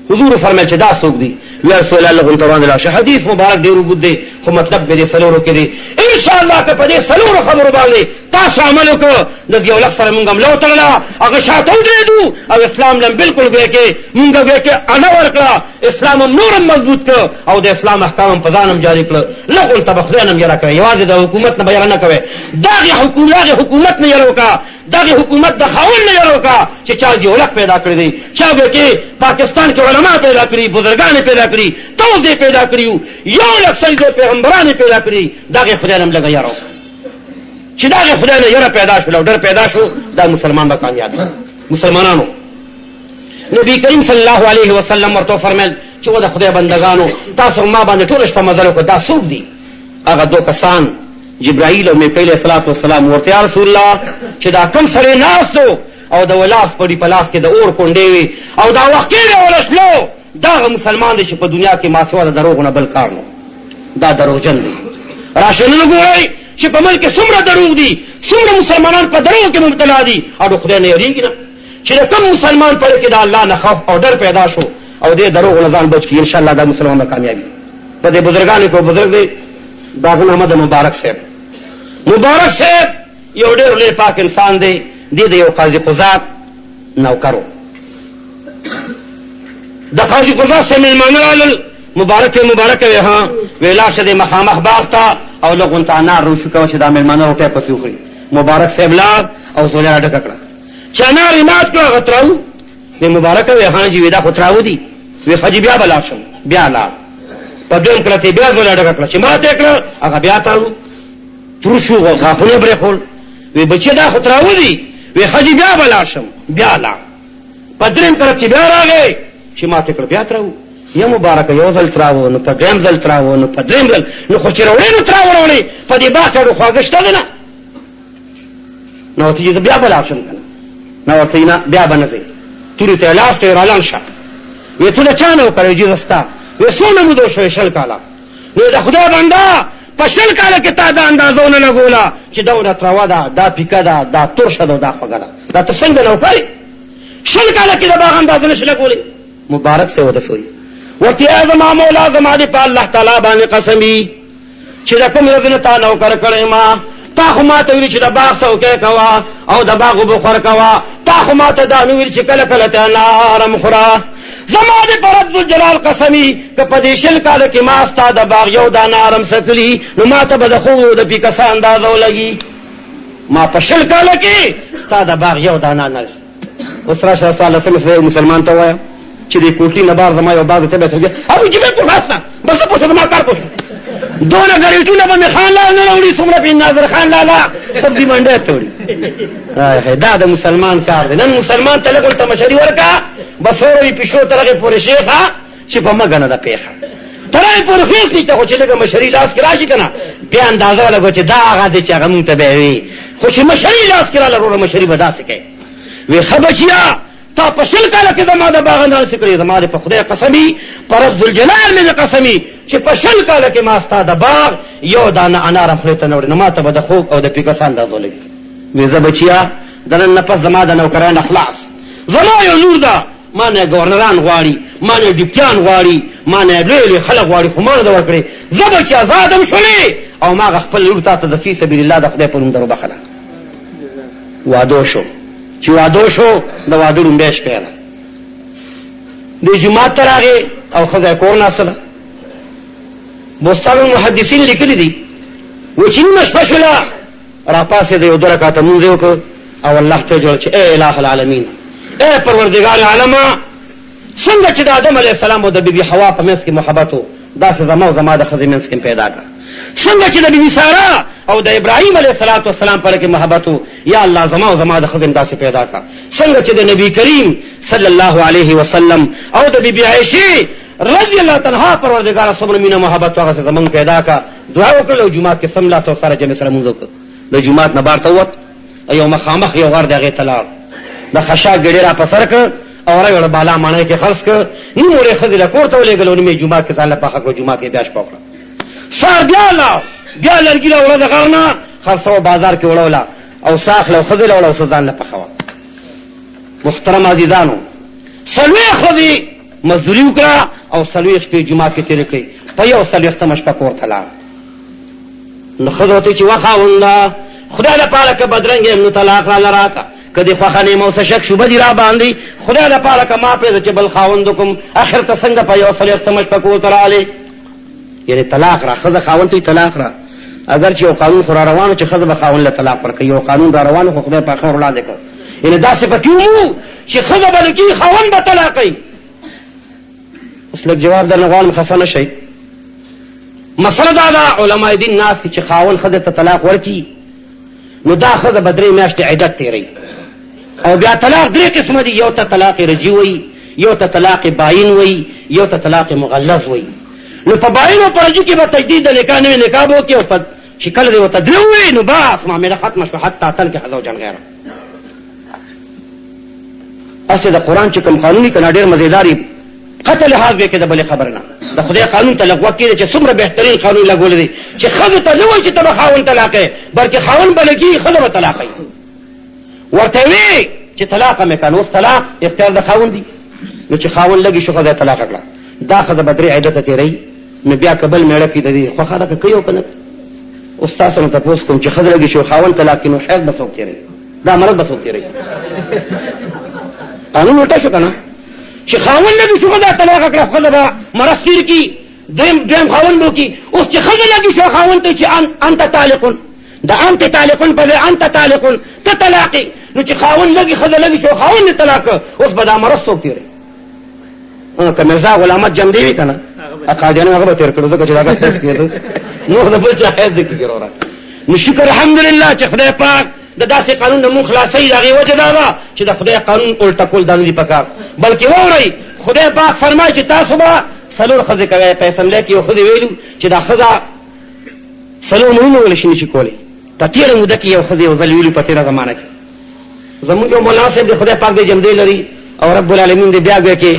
حضور فرمایي چې دا څوک دی؟ یا رسول الله غون تروان لاشه. حدیث مبارک ډیرو ګد دی خو مطلب به سلورو کې دی. ان شاء الله که په دې سلورو خبرو باندې تاسو عمل وکړو د یو لک سره مونږ هم لو تړلا هغه شاته ودرېدو او اسلام لم بالکل ګویا کې مونږ ګویا کې انا ورکړه اسلام هم نورم مضبوط کړ او د اسلام احکام په ځانم جاری کړ. لغون تبخرانم یره کوي یوازې د حکومت نه بیان نه کوي دغه حکومت نه یره وکړه دغه حکومت د خاون نه یره وکړه چې چا یو لک پیدا کړی دی چا ګویا کې پاکستان کې علما پیدا کړی بزرګان پیدا کړی توزه پیدا کړیو یو لک سړي پیغمبران پیدا کړی دغه خدای نم لګا یاره چې دغه خدای نه یره پیدا شو ډر پیدا شو دا مسلمان به کامیاب مسلمانانو. نبی کریم صلی الله علیه وسلم ورته فرمایل چې و د خدای بندگانو تاسو ما باندې ټول شپه مزل وکړه دا څوک دي؟ هغه دو کسان جبرائیل او میکائیل علیه السلام ورته رسول الله چې دا کوم سره ناس او د ولاس پړي پلاس کې د اور کونډې وي او دا وخت کې ولشلو دا مسلمان دي چې په دنیا کې ما سوا د دروغ نه بل کار نه دا دروغجن دي. راشنه ګورئ چې په ملک څومره دروغ دي څومره مسلمانان په دروغ کې مبتلا دي او خدای نه یریږي نه چې کوم مسلمان پر کې د الله نه خوف او ډر پیدا شو او دې دروغ نه ځان بچ کی ان شاء الله دا مسلمان به کامیابی. په دې بزرګانو کو بزرګ دي باغ محمد مبارک صاحب یو ډېر لوی پاک انسان دی د یو قاضي قضات نوکرو د قاضي قضات سره ملمانه مبارک وی ها ویلا شه د مخامخ باغ ته او لغون ته نار رو شو کو چې د ملمانه روټه پسې وخوري. مبارک صاحب لا او زوله ډک کړه چې نار مات کړه غتراو د مبارک وی ها جی ودا خطراو دي وی خجی بیا بلا شم بیا لا په دیم کړه ته بیا زوله ډک کړه چې ماته کړه هغه بیا تاو ترشو غاخونه بره خول وی بچی دا خطراو دي وی خجی بیا بلا شم بیا لا په دریم کړه چې بیا راغی چې ماته کړه بیا تراو یا مبارک یو ځل تراو نو په دریم ځل تراو نو په دریم ځل نو خو چې وروړي نو تراو په دې باغ ته خواږشته نه نو ته دې بیا بلا شم کنه نو ورته نه بیا بنځي توري ته لاس کې اعلان شه وی ته چانه کوي چې رستا وی سونه مو دوه شل کاله نو دا خدای بندا په شل کاله کې تا دا اندازونه لګولا چې دا تراوا دا پیکا دا تورشه دا خوګه دا ته څنګه نو کوي شل کاله کې دا باغ اندازونه شل کولې. مبارک سے وته سوی ورته اعظم مولا زما دې په الله تعالی باندې قسمی چې دا کوم یو تا نو کړې ما تا خو ما ته ویل چې دا باغ څوکې کوا او دا باغ بخور کوا تا خو ما ته دا ویل چې کله کله ته نارم خورا زما دې په رب الجلال قسمی که په دې شل کال کې ما ستا د باغ یو دا نارم سکلی نو ما ته به د خو د پیکسا اندازو لګي ما په شل کال کې ستا د باغ یو دا نار اوس راشه صلی الله علیه وسلم مسلمان ته وایا چې دې کوټی نه بار زما یو باغ ته به سګي او چې به کوټه بس په څه ما کار کوم دونه غریټونه به خان لا نه وړي څومره په ناظر خان لالا سبزی منډه ته وړي دا د مسلمان کار دی. نن مسلمان ته لګول ته مشري ورکا بس وروي پښو ترغه پورې شیخه چې په مګنه د پیخه ترای پر خیس نشته خو چې لګه مشري لاس کې راشي کنه بیا اندازه لګو چې دا هغه دي چې هغه مونږ ته به وي خو چې مشري لاس کې را لرو مشري به داسې کوي وی خبچیا تا په شل کاله کې زما د باغ نه سکري زما په خدای قسمي پر رب الجلال مې قسمي چې په شل کاله کې ما ستا د باغ یو دانه انار خپل ته نوړ نه ما ته به د خوب او د پیکسان د زولګي وې زه بچیا دنن نه پس زما د نوکران اخلاص زما یو نور ده ما نه گورنران غواړي ما نه ډیپټیان غواړي ما نه لوی خلک غواړي خو ما نه ورکړي زه بچیا آزادم شولې او ما خپل لور ته د فی سبیل الله د خدای په نوم درو بخله وعده شو چې واده شو د واده لومبه شپه ده د جمعه ترغه او خدای کور ناسله بوستان محدثین لیکلي دي و چې مشپه شولا را پاسې د یو درکاته مونږ وکړو او الله ته جوړ چې اے الہ العالمین اے پروردگار عالم څنګه چې د آدم علیه السلام او د بیبي حوا په منځ کې محبت و داسې زما د خزې منځ کې پیدا کا څنګه چې د بیبي ساره او د ابراهیم علیه السلام پر کې محبت و یا الله زما د خزې داسې پیدا کا څنګه چې د نبی کریم صلی الله علیه وسلم او د بیبي عائشه رضی الله تعالی پروردگار صبر مینه محبت هغه زمون پیدا کا دعا وکړو جمعه کې سم لا سره جمع سره مونږ وکړو د جمعه نه بار ته ووت ایو مخامخ یو غار دغه تلار د خشا ګډه را پسر ک او راوړ بالا مانه کې خلص ک نو مورې خذل کوړته ولېګلو نیمه جمعه کې ځاله په حق جمعه کې بیاش پوکړه سار بیا لرګي له ورځ غرنا خرڅو بازار کې وړولا او ساخله خذل او سزان له پخوا محترم عزیزانو سلوي خذي مزدوري وکړه او سلوي شپې جمعه کې تیر کړې په یو سلوي ختم شپه کور تلا نو خذوته چې واخاوندا خدای له پاله کې بدرنګ نو طلاق را لراکا کدی خوخانه مو څه شک شوبه دی را باندې خدای له پاله کې ما په چې بل خاوندکم اخر ته څنګه په یو سلوي ختم شپه کور تراله یعنی طلاق را خذ خاوند ته طلاق را اگر چې یو قانون خورا روانو چې خذ به خاوند له طلاق ورکړي یو قانون را روانو خو خدای په خور ولاده کو یعنی دا څه پکې چې خذ به لکی خاوند به طلاقي اوس لږ جواب درنه غواړم خفه نه شي مسله دا ده علماء دین ناس چې خاوند خذ ته طلاق ورکړي نو دا خذ بدري میاشتې عدت تیری او بیا طلاق درې قسم دي یو ته طلاق رجعي وي یو ته طلاق باین وي یو ته طلاق مغلظ وي نو په باین او پرجو کې به تجدید د نکاح نه نکاح وو کې او په شکل دی او تدریوي نو بس معاملې ختم شو حتی تل کې زوجان غیره اسه د قران چې کوم قانوني کنا ډېر مزیداری قتل لحاظ به کې د بل خبر نه د خدای قانون ته لغوه کړي چې څومره بهترین قانون لګول دي چې خذ ته نه وایي چې تبه خاون طلاق بلکې خاون بلکی خذ به طلاق ورته وی چې طلاق مې کانو طلاق اختیار د خاون دی نو چې خاون لګي شو خدای طلاق کړه دا خذ بدري عدت تیری نو بیا قبل مېړه کې د دې خو خاله کوي کنه استاد نو تاسو کوم چې خذ لګي شو خاون طلاق نو حیض بسوک تیری دا مرض بسوک تیری قانون ورته شو کنه چې خاون لګي شو خدای طلاق کړه خو دا مرض تیر کی دیم خاون بو کی اوس چې خذ لګي شو خاون ته چې انت طالق دا انت طالق په انت طالق ته طلاقي نو چې خاون لګي خذ لګي شو خاون طلاق اوس به دا مرض سوک تیری کمرزا غلامت جمع دی کنه اقادیان هغه تیر کړو ځکه چې دا تاسو کېدو نو د بل چا حیث دي کېږي نو شکر الحمدلله چې خدای پاک د داسې قانون د مون خلاصي دغه وجه دا چې د خدای قانون الټا کول دانه دی پکار بلکې ووري خدای پاک فرمایي چې تاسو به سلور خزه کوي پیسې کې خو دې ویلو چې دا خزه سلور نه ول شي نشي کولی په تیر موده کې یو خزه او ځل ویلو په تیر زمانہ کې زموږ یو مولا صاحب د خدای پاک دې جمع دی لري او رب العالمین دې بیا کوي کې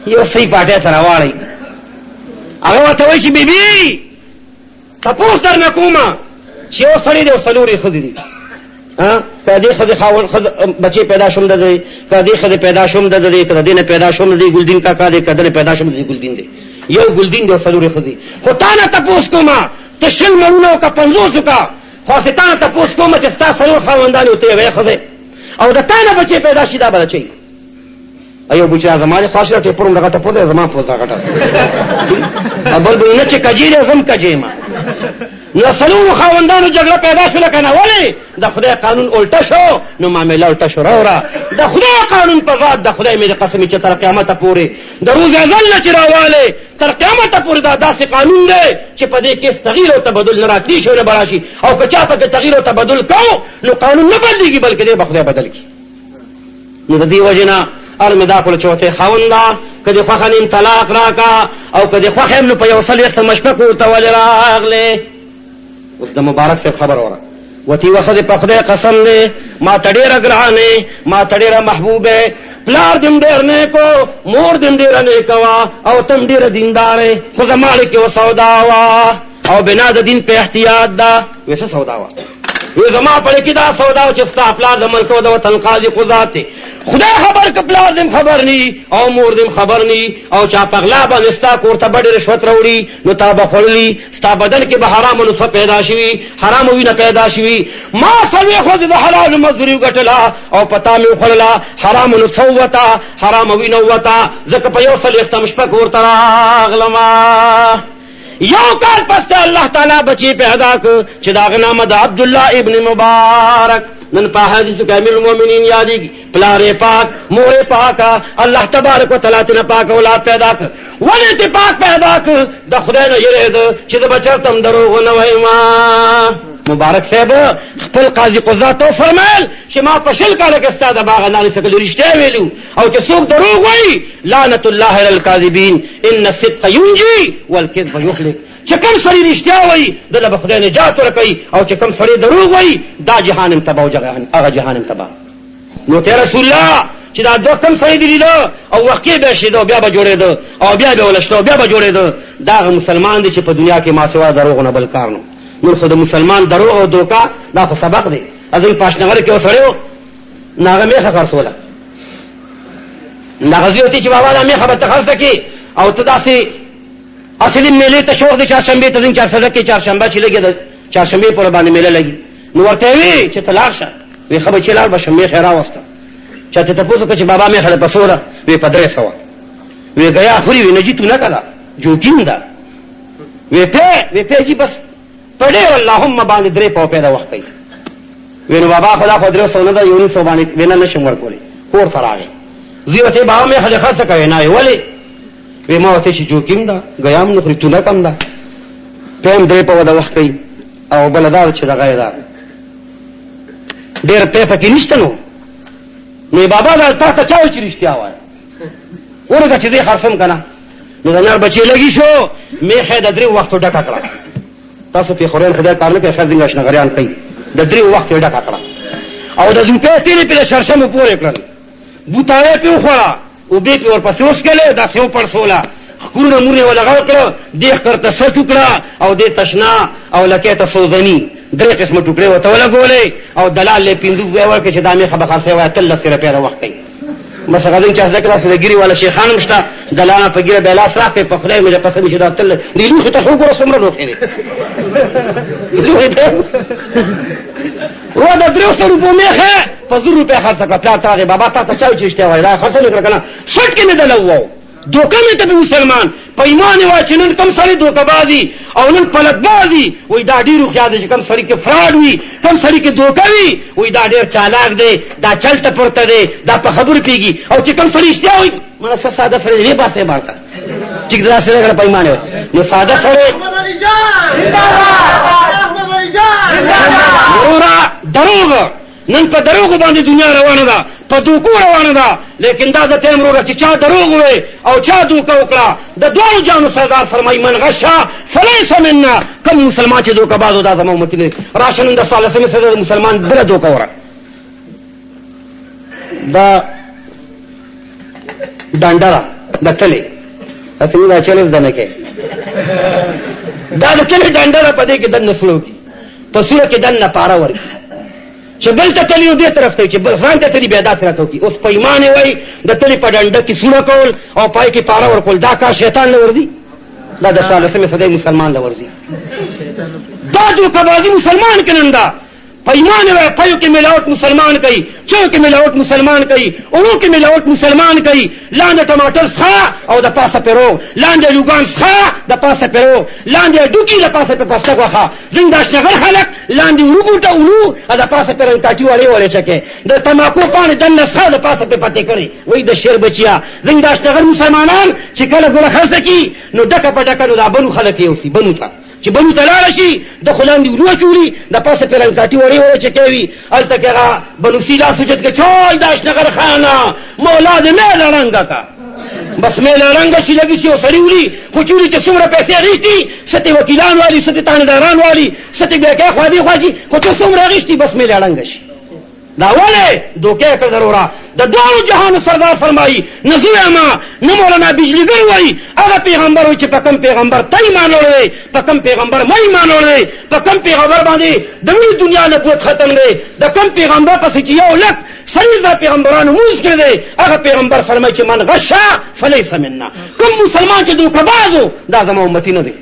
یو صحیح پاټه تر واړی هغه ته وایي چې بیبي تاسو درنه کومه چې یو سړی دی او سلوري خدي دي ها کدی خدي خاون بچي پیدا شوم ده کدی خدي پیدا شوم ده کدی نه پیدا شوم ده ګلدین کاکا دې کدی نه پیدا شوم ده ګلدین دي یو ګلدین دی او سلوري خدي خو تا نه تاسو کومه تشل مونږه کا 50 کا خو ستانه تاسو کومه چې تاسو سلور خواندان او ته وای خدي او د تا نه بچي پیدا شي دا بچي ایو بچا زمانه خاصه ته پرم دغه ته پوزه زما پوزه غټه ابل به نه چې کجیره زم کجیما نو سلور خواندانو جګړه پیدا شول کنه ولی د خدای قانون الټا شو نو معاملې الټا شو راوړه د خدای قانون په ذات د خدای مې قسم چې تر قیامت پورې د روز ازل چې راواله تر قیامت پورې دا داسې قانون دی چې په دې کې تغییر او تبدل نه راتلی شو نه براشي او کچا په تغییر او تبدل کو نو قانون نه بدلېږي بلکې د خدای بدل کی نو د دې وجنه ارمه دا کول چوته خاوندا کدی خوخنیم طلاق راکا او کدی خوخم نو په یو سل وخت مشبکو تول راغله اوس د مبارک سے خبر اورا وتی وخت په خدای قسم دې ما تډیر ګرانه ما تډیر محبوبه پلار دم ډېر نیکو مور دم ډېره نیکه وه او تم ډېره دینداره خو زما کې و سودا وه او بنا د دین په احتیاط ده وې څه سودا وه وې زما په کې دا سودا و چې ستا پلار د ملک د وطن قاضي قضات دی خدای خبر که پلار دم خبر نی او مور دم خبر نی او چا پغلا باندې ستا کور ته بډې رشوت راوړي نو تا به خوړلي ستا بدن کې به حرامه نطفه پیدا شوي حرامه وینه پیدا شوي ما څلوېښت ورځې د حلالو مزدوري وګټله او پتا مې وخوړله حرامه نطفه ووته حرامه وینه ووته ځکه په 140 شپه کور ته راغلمه یو کال پس الله تعالی بچی پیدا کړ چې دا غنامه د عبدالله ابن مبارک نن په حدیث کې امیر المؤمنین یادېږي پلار پاک مور پاکه الله تبارک وتعالی ته پاک اولاد پیدا کړ ولې ته پاک پیدا کړ د خدای نه یریده چې د بچرتم دروغ نه وایم مبارک صاحب خپل قاضي قضات ته فرمایل چې ما په شل کال کې ستاسو باغ نه څه رښتیا ویلو او چې څوک دروغ وایي لعنت الله علی الکاذبین ان الصدق ينجي والكذب يهلك چې کوم سړی رښتیا وایي دله به خدای نجات ورکوي او چې کوم سړی دروغ وایي دا جهنم تباه او هغه جهنم تباه نو ته رسول الله چې دا دوه کم سړی دی او واقع به شي بیا به جوړېده او بیا به ولشتو بیا به جوړېده دا مسلمان دی چې په دنیا کې ما سوا دروغ نه بل کار نو نور خو د مسلمان دروغ او دوکا دا خو سبق دی ازل پاشنغر کې وسړیو ناغه میخه خرڅوله ناغه زیوتی چې بابا دا میخه به تخلص کی او ته داسې اصلي میلې ته شوق د چهارشنبې ته دین 400 کې چهارشنبه چې لګي د چهارشنبې پر باندې میله لګي نو ورته وی چې طلاق شه وی خبر چې لار بشه میخه راوسته چاته ته پوښتنه چې بابا میخه په سوره وی په 300 وی غیا خوري وی نجی تو نه کلا جوګین دا وی په جی بس پڑے اللهم باندې درې په پیدا وخت کوي وینو بابا خدا خو درې سونه دا یو څو باندې وینا نشم ورکولې کور ته راغی زیوته بابا مې خله خاصه کوي نه ولی وی ما ته چې جوګیم دا غیام نو خریتو نه کم دا پم درې په ودا وخت کوي او بلدار چې دا غیدا ډېر په پکې نشته نو بابا دا تا چاو چې رښتیا وای ورګه چې دې خرڅم کنه نو دا نه بچی لګی شو میخه د درې وختو ډکا کړه تاسو په خورل خدای کار نه کوي خیر دې شنغریان کوي د درې وختو ډکا کړه او د زوپې تیرې په شرشمو پورې کړل بوتاوی په خوړه او به په ورپسې وسکله دا څو پرسوله خورونه مونږه ولغاو کړه دې کرته څه ټوکړه او دې تشنا او لکه ته سوزنی درې قسمه ټوکړې وته ولګولې او دلال له پیندو ورکه چې دامه خبر خاصه وای تل سره پیدا وخت کوي بس غوښتل چې ذکر سره ګری ولا شیخان مشته دلانه په ګیره بلا سره په خله مې قسم چې دا تل دې لوخه ته وګوره څومره لوخه دي لوخه ده و دا درو سره په میخه په 100 روپے خرڅ کړه پلا تاغه بابا تا چاو چې شته وای دا خرڅ نه کړ کنه سټ کې مې دلوو دوکه مې ته مسلمان په ایمان واچ نن کم سړی دوکه‌بازي او نن پلټبازي وای دا ډیرو خیال دي چې کم سړی کې فراډ وي کم سړی کې دوکه وي وای دا ډیر چالاک دی دا چلته پورته دی دا په خبر پیږي او چې کم سړی اشتیا وي مړه ساده سړی دی باسه مارتا چې دا سره په ایمان وي نو ساده سړی دروغ نن په دروغ باندې دنیا روانه ده په دوکو روانه ده لیکن دا د تیم وروره چې چا دروغ وي او چا دوکه وکړه د دوه جانو سردار فرمای من غشا فليس منا کوم مسلمان چې دوکه بازو دا زموږ امت نه راشن د سوال سمې سره مسلمان بل دوکه وره دا ډنډرا د تلې اسې دا چلې دنه کې دا د تلې ډنډرا په دې کې دنه سلو کې په سلو کې دنه پارا ورکی چې بل ته تلیو دې طرف ته چې ځان ته تلی بيدا سره کوي اوس پیمانه وای د تلی په ډنډه کې سوره کول او پای کې پارا ور کول دا کا شیطان لورځي دا د ثالثه صدې مسلمان لورځي دا دوکه‌بازي مسلمان کننده پیمانه وای پایو کې ملاوت مسلمان کوي چو کې ملاوت مسلمان کوي اورو کې ملاوت مسلمان کوي لاندې ټماټر ښه او د پاسه پیرو لاندې لوګان ښه د پاسه پیرو لاندې ډوکی د پاسه په پاسه غوخه زنده شغل خلک لاندې وګوټه اولو د پاسه پیرن کاټي والے ولې چکه د تماکو پانه دنه ښه د پاسه په پاتې کړي وای د شیر بچیا زنده شغل مسلمانان چې کله ګره خرڅ کی نو ډکه په ډکه نو دا بنو خلک یو سی بنو ته چې بنو تلاړ شي د خلاندې ورو چوری د پاسه پیرن کاټي وړي وړي چکوي الته کېغه بنو سیلا سوچت کې چول داش نګر خانه مولا دې مې لړنګا کا بس مې لړنګا شي لګي شي وسړيولي خو چوری چې څومره پیسې غیشتي ستې وکیلان والی ستې تانداران والی ستې به کې خو دې خواجي خو څومره غیشتي بس مې لړنګا شي دا وله دوکه کړ ضروره د دوه جهان سردار فرمایي نزویما نه مولانا بجلیګر وای هغه پیغمبر وای چې په کوم پیغمبر ته ایمان وروړي په کوم پیغمبر ما ایمان وروړي په کوم پیغمبر باندې د دنیا نه پوت ختم دی د کوم پیغمبر پسې چې یو لک سړي دا پیغمبرانو موږ کړی دی هغه پیغمبر فرمایي چې من غشا فلیس منا کوم مسلمان چې دوکبازو دا زما امتی نه دی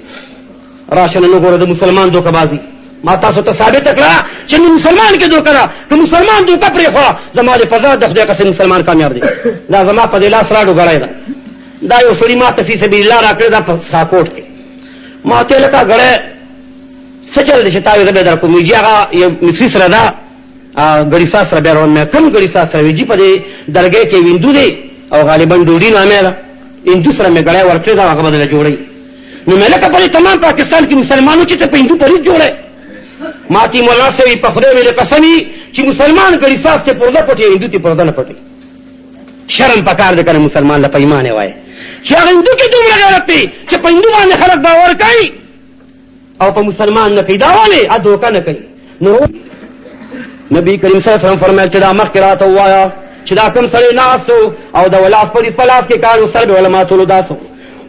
راشه نو ګوره د مسلمان دوکبازي ما تاسو ته ثابت کړه چې مسلمان کې دوکه ده که مسلمان دوکه پرې خوا زما د فضا د خدای قسم مسلمان کامیاب دی دا زما په دې لاس راډو غړی ده دا یو سړي ما ته فی سبیل الله راکړی دا په ساکوټ کې ما ته لکه غړی څه چل دی چې تا یې زه به در کوم ویجي هغه یو مصري سره ده ګړي ساس سره بیا روان مې کوم ګړي ساس سره ویجي په دې درګۍ کې ویندو دی او غالبا ډوډۍ نامې ده هندو سره مې غړی ورکړی دا هغه بدله جوړی نو مې لکه په تمام پاکستان کې مسلمانو چې ته په هندو پرید جوړی ماتی مولا سوی په خدای مې قسمی چې مسلمان ګړي ساس ته پرده پټي هندو ته پرده نه پټي شرم پکار دې کنه مسلمان له پیمانه وای چې هغه هندو کې دومره غیرت دی چې په هندو باندې خلک باور کوي او په مسلمان نه کوي دا ولې ا دوکه نه کوي نو نبی کریم صلی الله علیه وسلم فرمایل چې دا مخ راته وایا چې دا کوم سړی ناستو او د ولاس په پلاس کې کارو سره علماء ټول داسو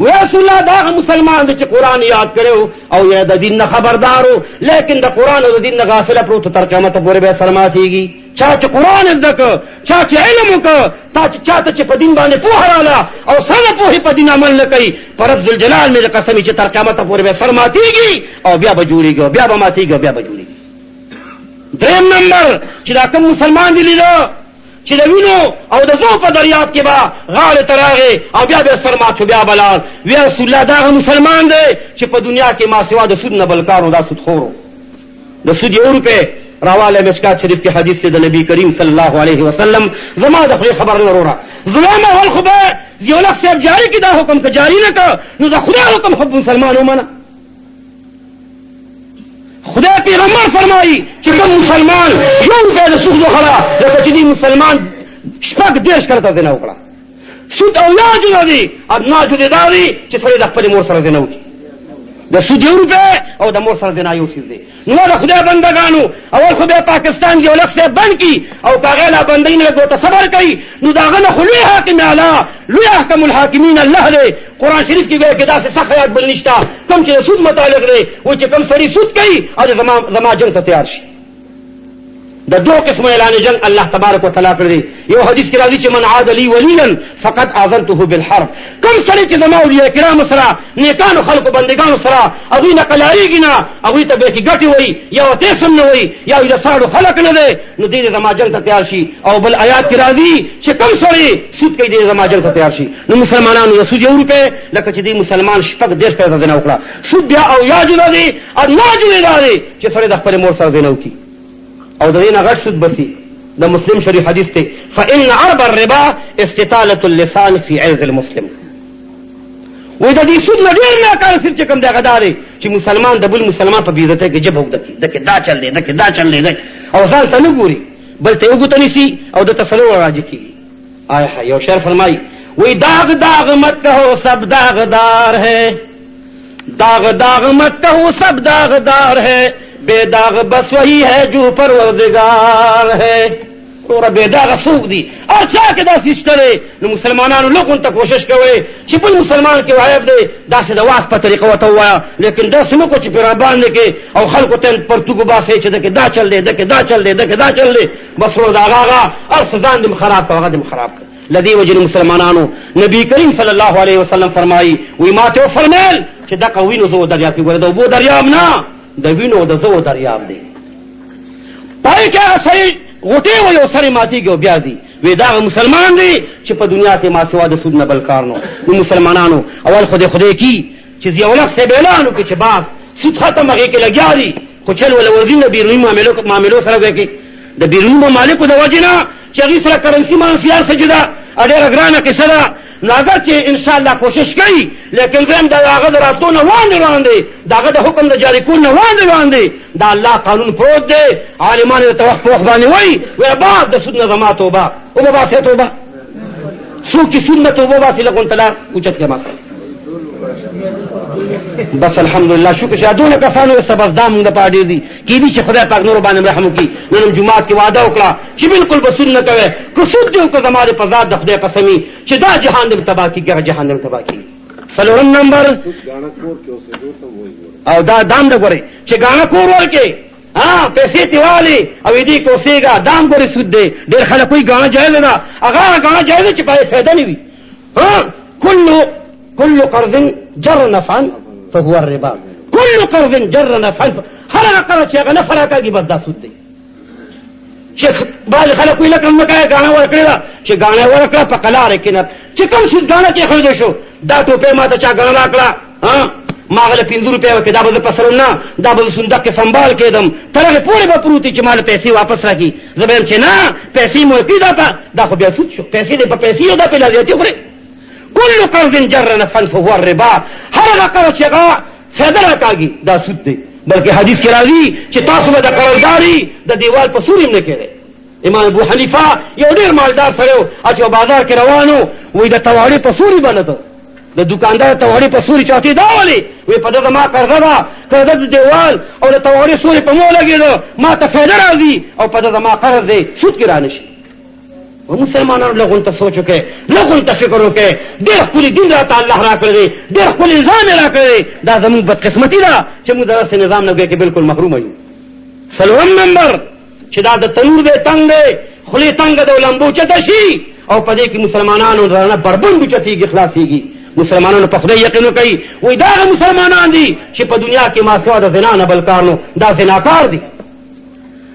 رسول الله دا مسلمان دی چې قرآن یاد کړو او یا د دین نه خبردارو لیکن د قرآن او د دین نه غافل پروت تر قیامت پورې به سلاماتيږي چا چې قرآن زده چا چې علم وکړه چا ته چې په دین باندې پوهه رااله او سره پوهې په دین عمل نه کوي پر رب ذوالجلال مې قسم چې تر قیامت پورې به سلاماتيږي او بیا به جوړيږي بیا به ماتيږي بیا به جوړيږي دریم نمبر چې دا کوم مسلمان دی لیدو چې د وینو او د زو په دریاب کې به غاړه تراغه او بیا به سرمات شو بیا بلال وی رسول الله دا مسلمان دی چې په دنیا کې ما سوا د سود نه بلکارو دا سود خورو د سود یو روپے راواله مشکات شریف کې حدیث ته د نبی کریم صلی الله علیه وسلم زما د خبر نه وروره زما ول خو به یو لک صاحب جاری کې دا حکم که جاری نه ک نو د خدای حکم خو مسلمانو منه خدای پیغمبر فرمایي چې کوم مسلمان یو روپے د سود وخړه لکه چې دی مسلمان شپږ دیش کړه زنه وکړه سود او یا جوړ دی ادنا جوړ دی چې سړی د خپل مور سره زنه وکړي د سود یو روپے او د مور سره زنه یو څه دی نو د خدای بندگانو اول خو به پاکستان یو لک سے بند کی او کاغه لا بندین له ګوت صبر کوي نو داغه نه خلوی حاکم اعلی لوی احکم الحاکمین الله له قران شریف کې به کدا سے سخت آیات بل نشتا کوم چې سود متعلق دی او چې کوم سړی سود کوي او زما جنگ ته تیار شي د دوه قسم اعلان جنگ الله تبارک وتعالى کړی یو حدیث کې راځي چې من عاد لي وليا فقد اذنته بالحرب کوم سړی چې زما اولیاء کرام سره نیکانو خلقو بندگانو سره هغه نه قلاریږي نه هغه ته به کې ګټي وي یا ته سم نه وي یا د ساړو خلق نه دی نو دې زما جنگ ته تیار شي او بل آیات کې راځي چې کوم سړی سود کوي دې زما جنگ ته تیار شي نو مسلمانانو سود یو روپے لکه چې دې مسلمان شپږ دیش پیدا نه وکړه سود بیا او یا جوړ دی او نه جوړ دی چې سړی د خپل مور سره زینو کی او د دې نه غش سود بسي د مسلم شریف حدیث ته فإن عرب الربا استطالة اللسان في عرض المسلم و د دې سود نه ډیر نه کار چې کوم دی غداري چې مسلمان د بل مسلمان په بیزته کې جب وکړي دغه دا چل دی دغه دا چل دی او ځان ته نه ګوري بل ته وګتنی سي او د تسلو راځي کی آیا یو شعر فرمای وی داغ داغ مت کہو سب داغدار ہے داغ داغ مت کہو سب داغدار ہے بے داغ بس وہی ہے جو پروردگار ہے اور بے داغ سوق دی اور چا کے دا سشتره نو مسلمانانو لوګون ته کوشش کوي چې بل مسلمان کې عیب دی دا سه د واس په طریقه وته وایا لیکن دا سمو کو چې پر باندې کې او خلکو ته پرتګو باسه چې دا چل دی دا چل دی دا چل دی بس رو دا غاغا او سزان دم خراب کا غدم خراب کا لدی وجن مسلمانانو نبی کریم صلی الله علیه وسلم فرمایي وی ماته فرمایل چې دا قوینو زو دریا کې ګره دا وبو دریاب نه د وینو د زو دریاب دی پای کې صحیح غټه و یو سره ماتيږي او بیازي وی دا مسلمان دی چې په دنیا کې ما سوا د سود نه بل کار نو مسلمانانو اول خدای کی چې یو لک سے اعلانو کې چې باز سود ختم هغه کې لګیا دي خو چل ول وزین بیرونی معاملو سره کوي د بیرونی ممالکو د وجنه چې هغه سره کرنسی مانسیار سجدا اډه رګرانه کې سره ناګر چې ان شاء الله کوشش کوي لیکن زم دا هغه دراتونه وړاندې داغه د حکم د جاری کول نه وړاندې دا الله قانون پروت دی عالمان ته وخت باندې وای و بعد د سنت زما توبه او به واسه توبه سوچ سنت توبه واسه لګون تعالی اوچت کې ما بس الحمدلله شکر چې دونه کسانو سبب دا موږ په اړه دي کیږي چې خدای پاک نور باندې رحم وکړي. نن جمعات کې وعده وکړه چې بالکل بسون نه کوي کو سود دی کو زماره په ذات د خدای قسمی چې دا جهان دې تباہ کیږي جهان دې تباہ کیږي. سلوون نمبر او دا دام د غوري چې غاڼه کور ورکه پیسې تیواله او دې کوسېګا دام غوري سود دی. ډېر خلک کوئی غاڼه جایز نه هغه غاڼه جایز چې پای فائدہ نه وي. كل قرض جر نفعا فهو الربا. كل قرض جر نفعا هر قرض چې هغه نفع راکاږي بس دا سود دی. چې بعض خلک ویل کله مکه غاڼه ورکړه چې غاڼه ورکړه په قلاره کې نه چې کوم شي غاڼه کې خو دې شو دا ټوپه ماته چا غاڼه راکړه ما غل 50 روپیا کې دا به پسرون نه دا به صندوق کې سنبال کېدم ترغه پوره به پروتي چې مال پیسې واپس راکړي زبر چې نه پیسې مو کې دا خو بیا سود شو. پیسې دې په پیسې دا په لازمي خوري. كل قرض جر نفعا فهو الربا. هر قرض چې هغه فائدہ راکاږي دا سود دی. بلکې حدیث کې راځي چې تاسو به د قرضداري د دیوال په سوري نه کېږي. امام ابو حنیفه یو ډېر مالدار سره او چې بازار کې روانو وې د تواړې په سوري باندې د دکاندار تواړې په سوري چاته دا ولي وې په دغه ما قرضه دا قرضه د دیوال او د تواړې سوري په مو لګېدو ما ته فائدہ راځي او په دغه ما قرض دی سود کې رانشي. مسلمانانو لغون ته سوچ وکړئ لغون ته فکر وکړئ. ډېر ښکلی دین راته الله راکړی دی ډېر ښکلی نظام یې راکړی دی. دا زموږ بدقسمتي ده چې موږ دغسې نظام نه کې بالکل محرومه یو. څلورم نمبر چې دا د تنور دی تنګ دی خولې تنګه د لمبو چته شي او په دې کې مسلمانانو درنه بربنډ اوچتېږي خلاصېږي. مسلمانانو په خدای یقین وکړئ وایي دا هغه مسلمانان دي چې په دنیا کې ما سوا د زنا نه بل کار نو دا زناکار دي.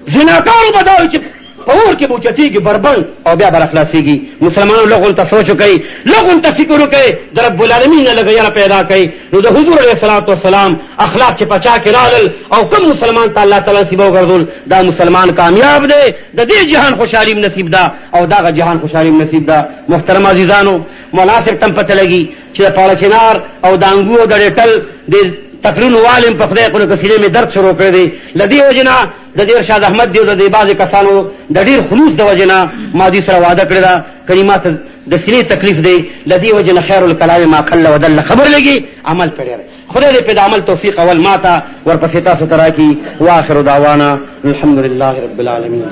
زناکارو به دا وایي چې اور کې بوچتېږي بربند او بیا بر خلاصېږي. مسلمانانو لغون ته سوچ وکړئ لغون ته فکر وکړئ د رب العالمین نه لږ یره پیدا کړئ. نو د حضور علیه الصلاة والسلام اخلاق چې پچا کې رالل او کوم مسلمان ته الله تعالی نصیب وګرځول دا مسلمان کامیاب دی. د دې جهان خوشحالي نصیب ده او دغه جهان خوشحالي نصیب ده. محترم عزیزانو مولا صاحب تم پته لګي چې د پاړه چنار او د انګورو د ډېټل د تقریر والم په خدای قرآن کثیره می درد شروع کړی دی. لدی وجنا د دې ارشاد احمد دی د بعض کسانو د ډیر خلوص د وجنا ماضی سره وعده کړی دا کلمات د سینې تکلیف دی. لدی وجنا خیر الکلام ما قل ودل خبر لګي عمل پړي. خدای دې په عمل توفیق اول ماته ورپسې تاسو ترا کی واخر دعوانا الحمدلله رب العالمین.